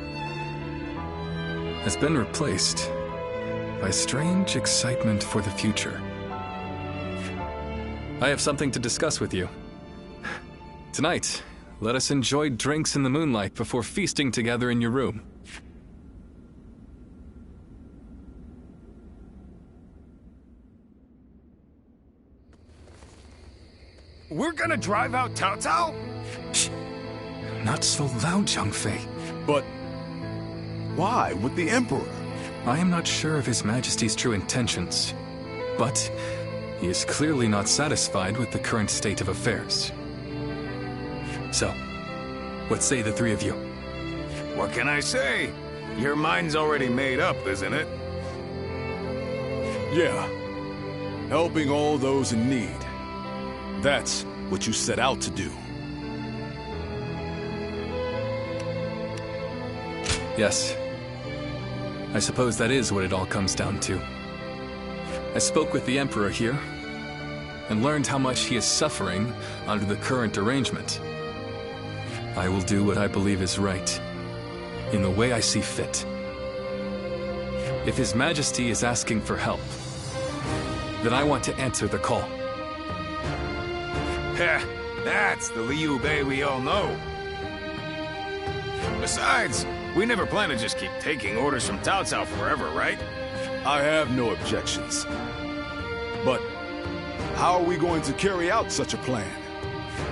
has been replaced by strange excitement for the future. I have something to discuss with you. Tonight, let us enjoy drinks in the moonlight before feasting together in your room. We're gonna drive out Cao Cao? Shh. Not so loud, Zhang Fei. But why with the Emperor? I am not sure of His Majesty's true intentions, but he is clearly not satisfied with the current state of affairs. So, what say the 3 of you? What can I say? Your mind's already made up, isn't it? Yeah. Helping all those in need. That's what you set out to do. Yes. I suppose that is what it all comes down to. I spoke with the Emperor here, and learned how much he is suffering under the current arrangement. I will do what I believe is right, in the way I see fit. If His Majesty is asking for help, then I want to answer the call. Heh, that's the Liu Bei we all know. Besides, we never plan to just keep taking orders from Cao Cao forever, right? I have no objections. But how are we going to carry out such a plan?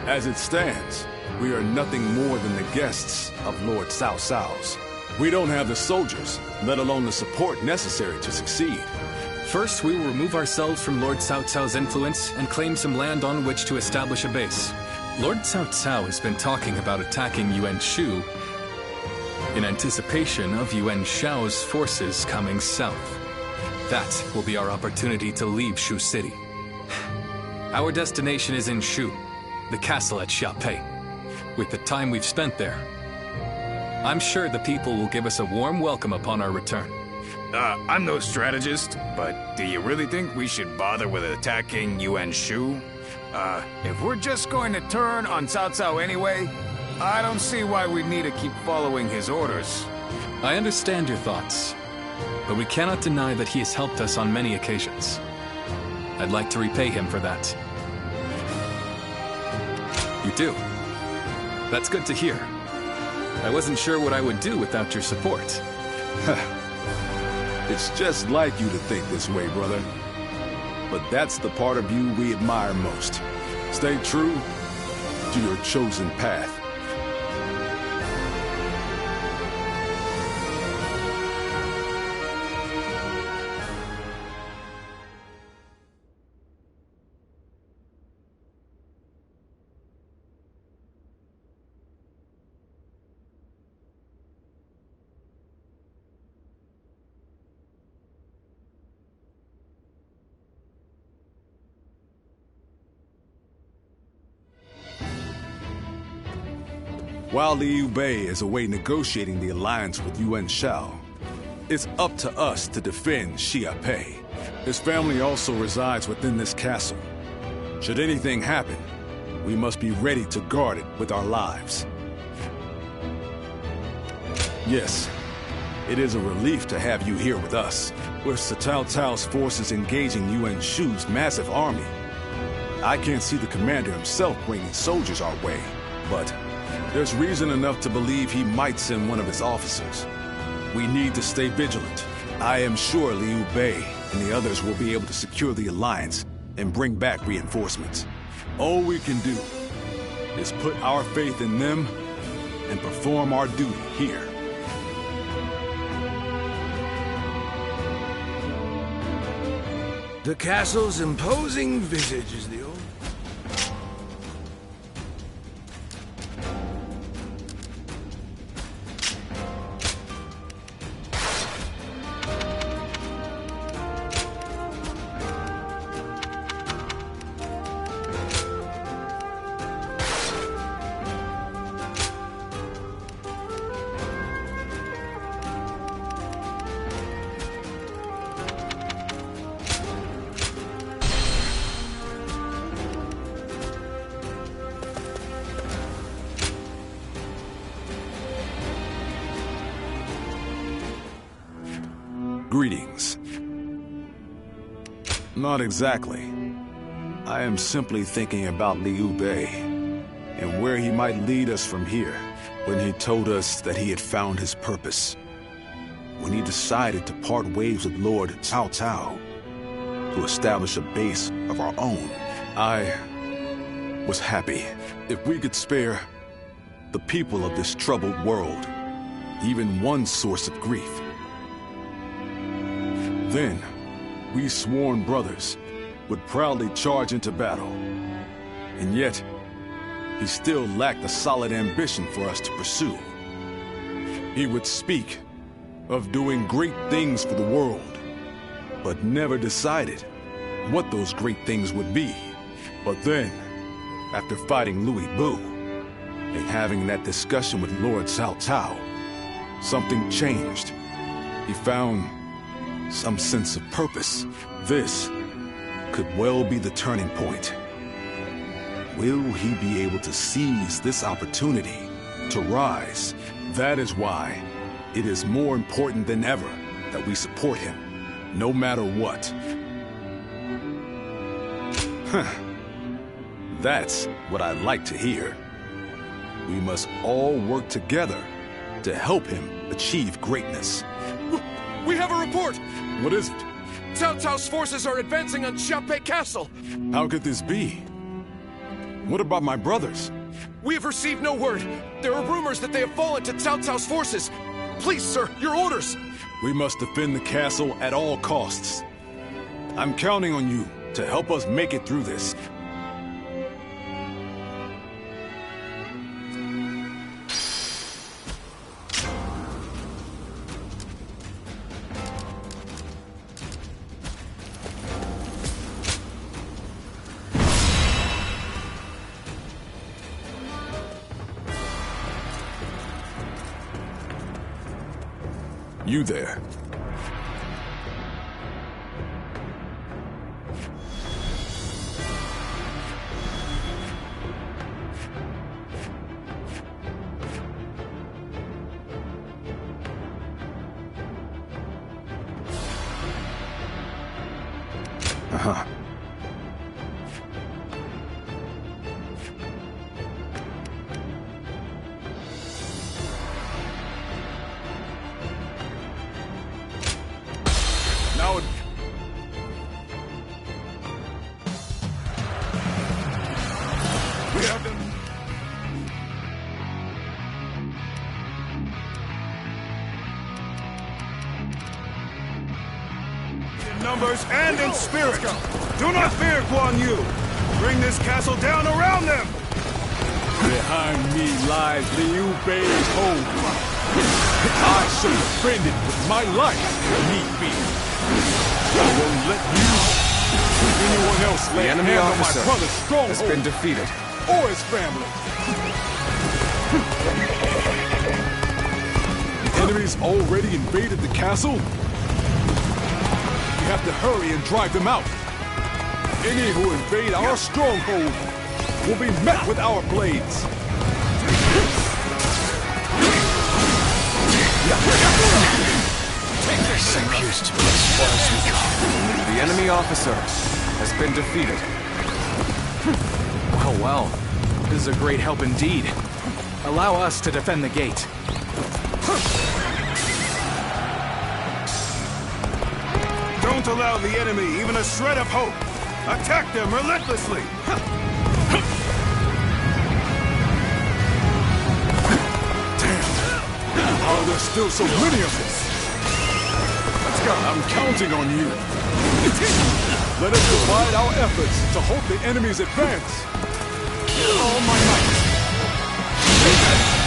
As it stands, we are nothing more than the guests of Lord Cao Cao's. We don't have the soldiers, let alone the support necessary to succeed. First, we will remove ourselves from Lord Cao Cao's influence and claim some land on which to establish a base. Lord Cao Cao has been talking about attacking Yuan Shu in anticipation of Yuan Shao's forces coming south. That will be our opportunity to leave Shu City. Our destination is in Shu, the castle at Xiapei. With the time we've spent there, I'm sure the people will give us a warm welcome upon our return. I'm no strategist, but do you really think we should bother with attacking Yuan Shu? If we're just going to turn on Cao Cao anyway, I don't see why we need to keep following his orders. I understand your thoughts, but we cannot deny that he has helped us on many occasions. I'd like to repay him for that. You do? That's good to hear. I wasn't sure what I would do without your support. It's just like you to think this way, brother. But that's the part of you we admire most. Stay true to your chosen path. While Liu Bei is away negotiating the alliance with Yuan Shao, it's up to us to defend Xia Pei. His family also resides within this castle. Should anything happen, we must be ready to guard it with our lives. Yes, it is a relief to have you here with us. With Cao Cao's forces engaging Yuan Shu's massive army, I can't see the commander himself bringing soldiers our way, but there's reason enough to believe he might send one of his officers. We need to stay vigilant. I am sure Liu Bei and the others will be able to secure the alliance and bring back reinforcements. All we can do is put our faith in them and perform our duty here. The castle's imposing visage is the old... Greetings. Not exactly. I am simply thinking about Liu Bei and where he might lead us from here. When he told us that he had found his purpose. When he decided to part ways with Lord Cao Cao to establish a base of our own. I was happy. If we could spare the people of this troubled world even one source of grief, then we sworn brothers would proudly charge into battle. And yet, he still lacked a solid ambition for us to pursue. He would speak of doing great things for the world, but never decided what those great things would be. But then, after fighting Louis Bu and having that discussion with Lord Cao Cao, something changed. He found some sense of purpose. This could well be the turning point. Will he be able to seize this opportunity to rise? That is why it is more important than ever that we support him, no matter what. That's what I like to hear. We must all work together to help him achieve greatness. We have a report! What is it? Cao Cao's forces are advancing on Xia Pei Castle! How could this be? What about my brothers? We have received no word. There are rumors that they have fallen to Cao Cao's forces. Please, sir, your orders! We must defend the castle at all costs. I'm counting on you to help us make it through this. You there. Uh-huh. Numbers and in spirit. Do not fear, Guan Yu. Bring this castle down around them. Behind me lies Liu Bei's home. I shall defend it with my life, if need be. I won't let you or anyone else lay a hand on my brother's stronghold has been defeated. or his family. The enemy's already invaded the castle? We have to hurry and drive them out. Any who invade our stronghold will be met with our blades. This appears to be as far as we go. The enemy officer has been defeated. Well. This is a great help indeed. Allow us to defend the gate. Don't allow the enemy even a shred of hope. Attack them relentlessly. How are there still so many of us? Let's go. I'm counting on you. Let us divide our efforts to halt the enemy's advance. All my might.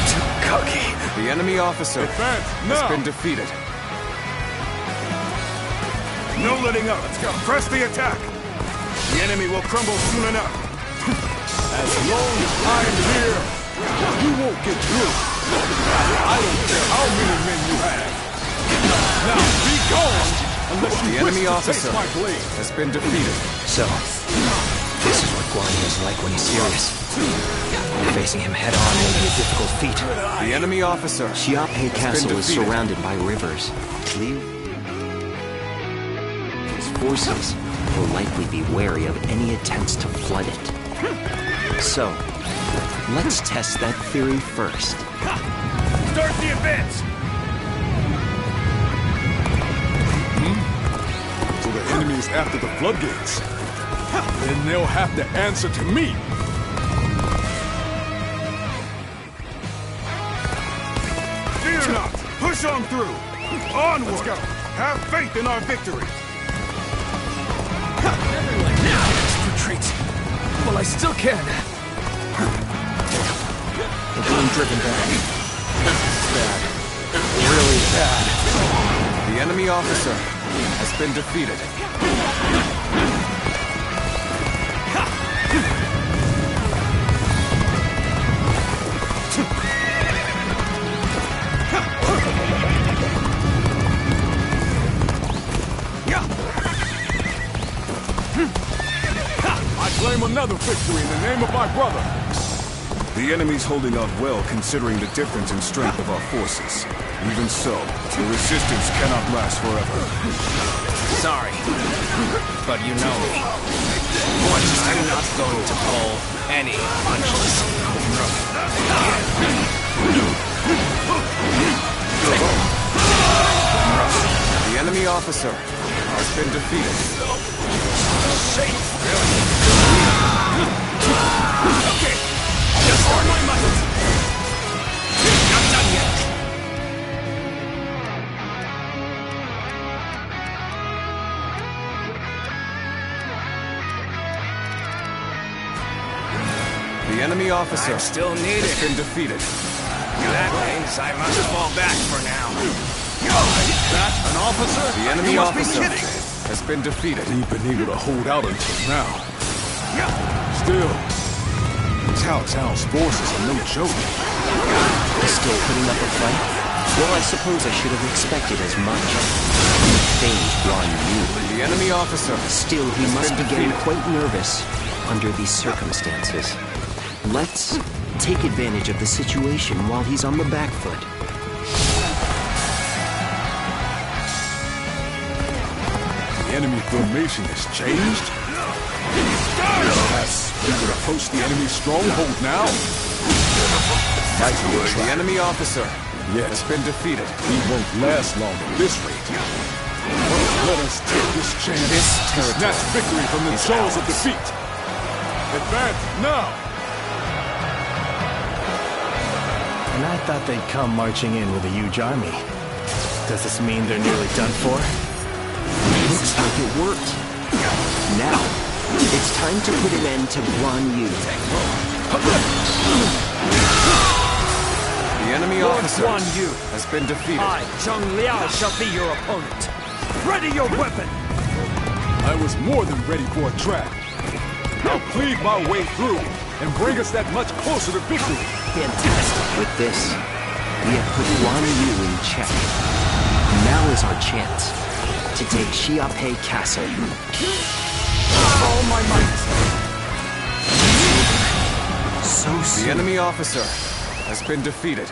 Too cocky. The enemy officer has been defeated. No letting up. Let's go. Press the attack. The enemy will crumble soon enough. As long as I'm here, you won't get through. I don't care how many men you have. Now be gone unless you the enemy officer my blade. Has been defeated. So, this is what Guan Yu is like when he's serious. Facing him head-on will be a difficult feat. The enemy officer. Xiaopei Castle is surrounded by rivers. His forces will likely be wary of any attempts to flood it. So, let's test that theory first. Start the advance! So the enemy is after the floodgates. Then they'll have to answer to me. Fear not! Push on through! Onward! Let's go! Have faith in our victory! Everyone now! Retreat! Well, I still can. We're being driven back. Bad. Really bad. The enemy officer has been defeated. I claim another victory in the name of my brother. The enemy's holding out well considering the difference in strength of our forces. Even so, the resistance cannot last forever. Sorry, but you know me. I'm not going to pull any punches. The enemy officer has been defeated. Okay, just on my might. Not done yet. The enemy officer still needed. has been defeated. That means I must fall back for now. That an officer? The enemy You must be officer kidding. has been defeated. We've been able to hold out until now. Still, Cao Cao's forces are no joke. Still putting up a fight? Well, I suppose I should have expected as much. Famed Guan Yu. The enemy officer Still, he must be getting quite nervous under these circumstances. Let's take advantage of the situation while he's on the back foot. The enemy formation has changed. Yes, we could approach the enemy's stronghold now. The enemy officer has been defeated. He won't last long at this rate. Let us take this chance to snatch victory from the jaws of defeat. Advance now! And I thought they'd come marching in with a huge army. Does this mean they're nearly done for? Looks like it worked. Now, it's time to put an end to Guan Yu. The enemy officer has been defeated. I, Zheng Liao, shall be your opponent. Ready your weapon! I was more than ready for a trap. I'll cleave my way through and bring us that much closer to victory. Fantastic. With this, we have put Guan Yu in check. Now is our chance to take Xiaopei Castle. All my might. So soon. The enemy officer has been defeated.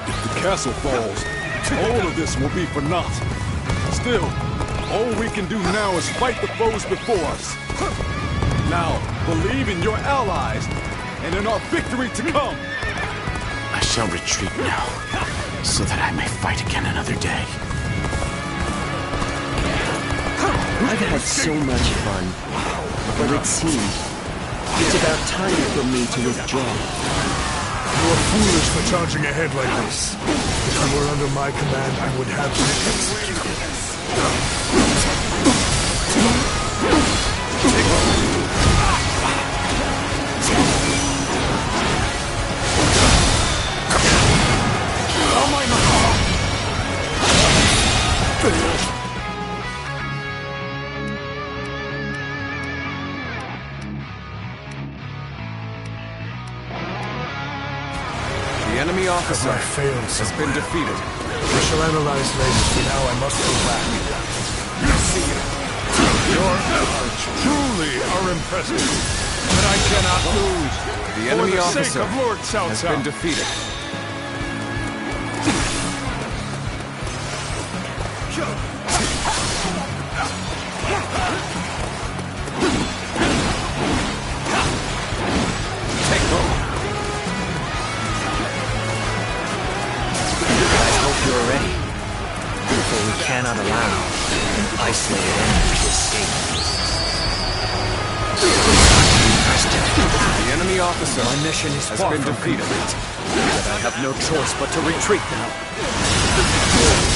If the castle falls, all of this will be for naught. Still, all we can do now is fight the foes before us. Now, believe in your allies and in our victory to come. I shall retreat now, so that I may fight again another day. I've had so much fun, but it seems it's about time for me to withdraw. You are foolish for charging ahead like this. If you were under my command, I would have you executed. The enemy officer has been defeated. We shall analyze later, for now I must go back. You see it. Your efforts truly are impressive, but I cannot lose. The enemy For the officer sake of Lord Cao has Cao. been defeated. You're ready, for we cannot allow an isolated enemy to escape. The enemy officer My mission is has far been from defeated. complete. But I have no choice but to retreat now.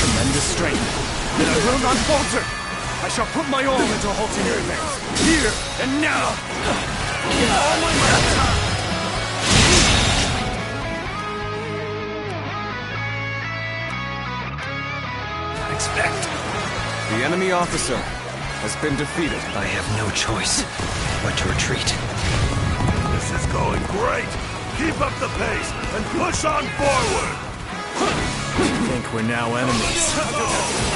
Tremendous strength. But I will not falter. I shall put my all into halting your advance. Here and now. All my might. Expect. The enemy officer has been defeated. I have no choice but to retreat. This is going great. Keep up the pace and push on forward. I think we're now enemies.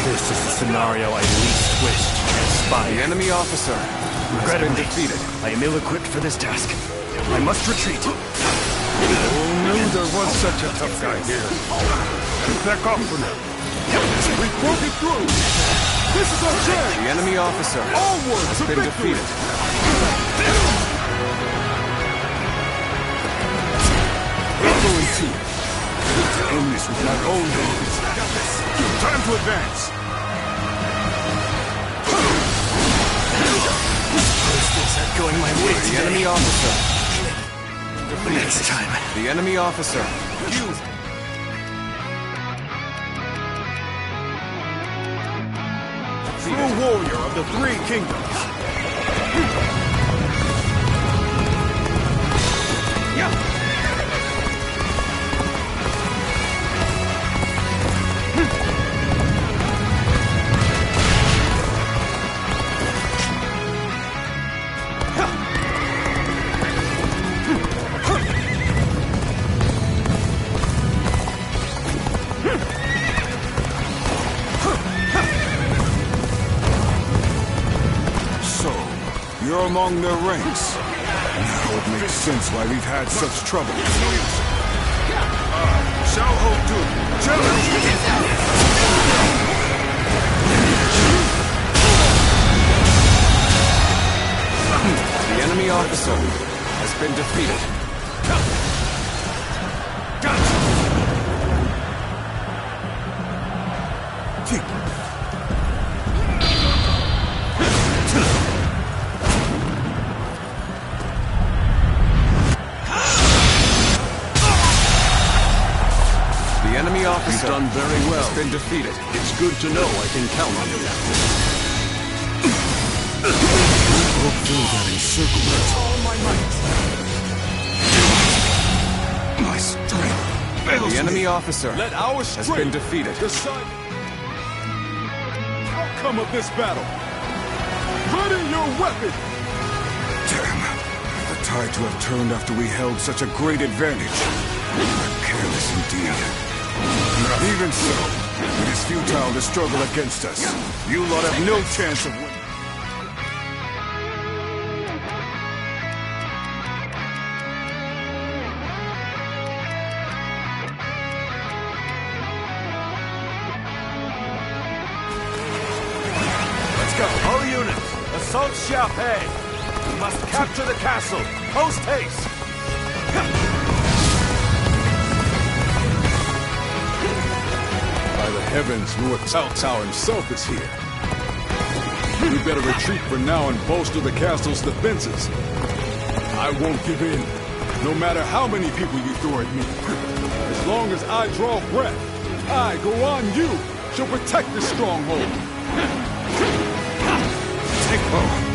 This is the scenario I least wish to transpire. The enemy officer has been defeated. I am ill-equipped for this task. I must retreat. Who knew there was such a tough guy here? Back off for now. We broke it through. This is our chance. The enemy officer Onward has to been victory. defeated. Echo and Tia. To end this with my own hands. Time to advance. Things aren't going my way The today. enemy officer. Next time. The enemy officer. True warrior of the Three Kingdoms. You're among their ranks. Now it makes sense why we've had such trouble. Xiao Ho Du, challenge! The enemy officer has been defeated. The enemy officer You've done very well. has been defeated. It's good to know I can count on you. Broke through that encirclement. All my might. My strength fails The enemy me. officer Let our has strength been defeated. decide the outcome of this battle. Ready your weapon. Damn. The tide to have turned after we held such a great advantage. Careless indeed. Even so, it is futile to struggle against us. You lot have no chance of winning. Let's go. All units, assault Xiaopei. We must capture the castle. Post haste. By the heavens, Lord Cao Cao himself is here. We better retreat for now and bolster the castle's defenses. I won't give in, no matter how many people you throw at me. As long as I draw breath, I, Guan Yu, shall protect this stronghold. Take hold.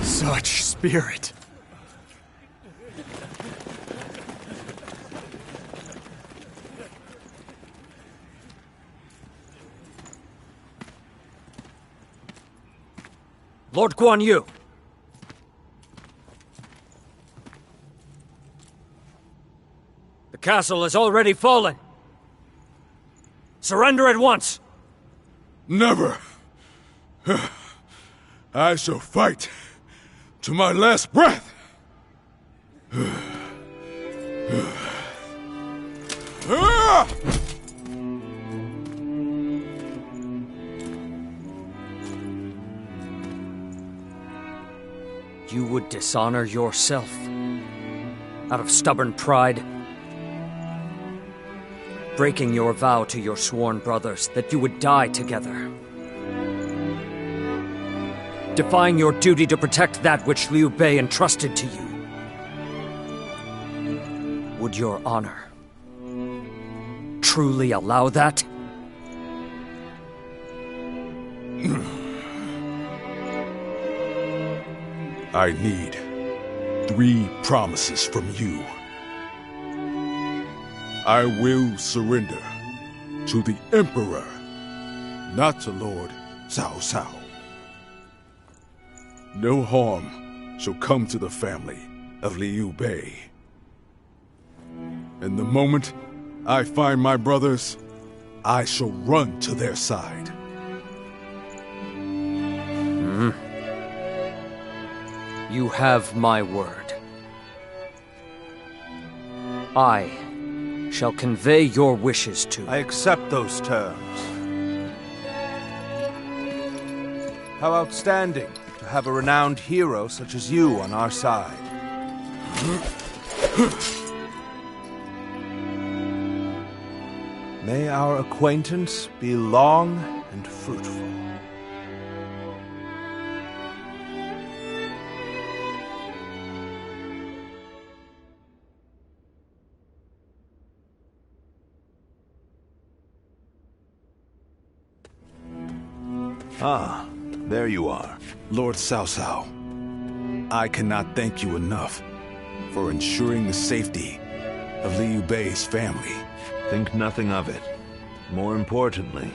Such spirit. Lord Guan Yu! The castle has already fallen. Surrender at once! Never! I shall fight to my last breath! You would dishonor yourself out of stubborn pride, breaking your vow to your sworn brothers that you would die together, defying your duty to protect that which Liu Bei entrusted to you. Would your honor truly allow that? I need 3 promises from you. I will surrender to the Emperor, not to Lord Cao Cao. No harm shall come to the family of Liu Bei. And the moment I find my brothers, I shall run to their side. You have my word. I shall convey your wishes to... I accept those terms. How outstanding to have a renowned hero such as you on our side. May our acquaintance be long and fruitful. Ah, there you are. Lord Cao Cao, I cannot thank you enough for ensuring the safety of Liu Bei's family. Think nothing of it. More importantly,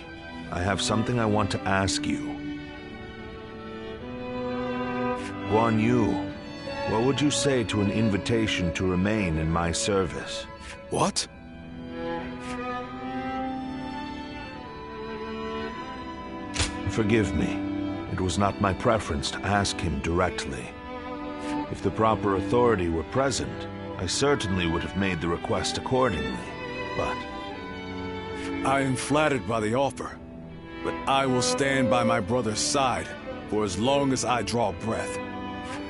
I have something I want to ask you. Guan Yu, what would you say to an invitation to remain in my service? What? Forgive me. It was not my preference to ask him directly. If the proper authority were present, I certainly would have made the request accordingly, but... I am flattered by the offer, but I will stand by my brother's side for as long as I draw breath.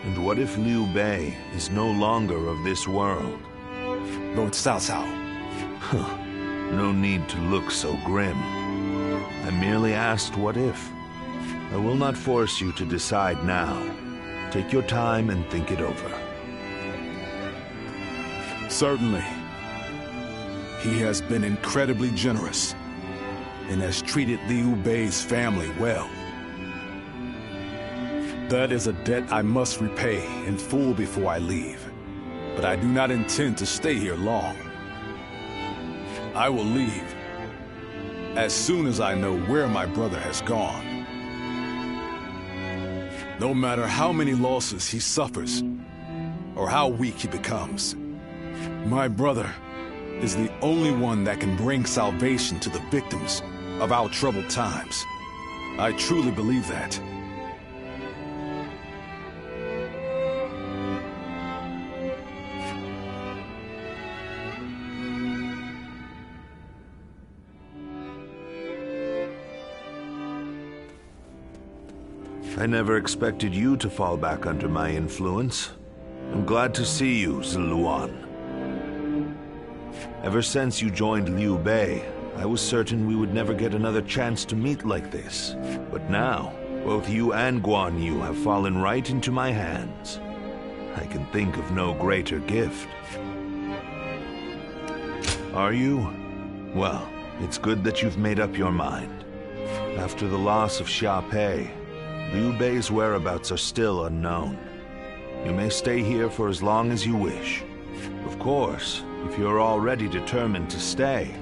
And what if Liu Bei is no longer of this world? Lord Cao Cao. No need to look so grim. I merely asked what if. I will not force you to decide now. Take your time and think it over. Certainly. He has been incredibly generous and has treated Liu Bei's family well. That is a debt I must repay in full before I leave, but I do not intend to stay here long. I will leave as soon as I know where my brother has gone. No matter how many losses he suffers, or how weak he becomes, my brother is the only one that can bring salvation to the victims of our troubled times. I truly believe that. I never expected you to fall back under my influence. I'm glad to see you, Zhiluan. Ever since you joined Liu Bei, I was certain we would never get another chance to meet like this. But now, both you and Guan Yu have fallen right into my hands. I can think of no greater gift. Are you? Well, it's good that you've made up your mind. After the loss of Xia Pei, Liu Bei's whereabouts are still unknown. You may stay here for as long as you wish. Of course, if you're already determined to stay,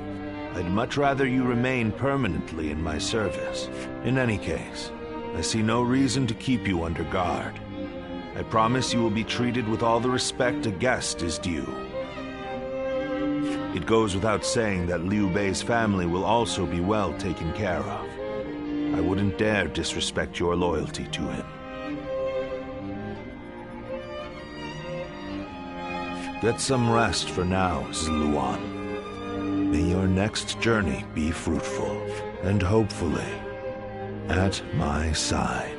I'd much rather you remain permanently in my service. In any case, I see no reason to keep you under guard. I promise you will be treated with all the respect a guest is due. It goes without saying that Liu Bei's family will also be well taken care of. I wouldn't dare disrespect your loyalty to him. Get some rest for now, Zhiluan. May your next journey be fruitful, and hopefully, at my side.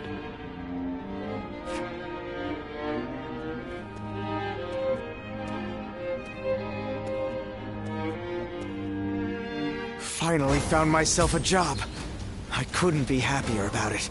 Finally found myself a job. I couldn't be happier about it.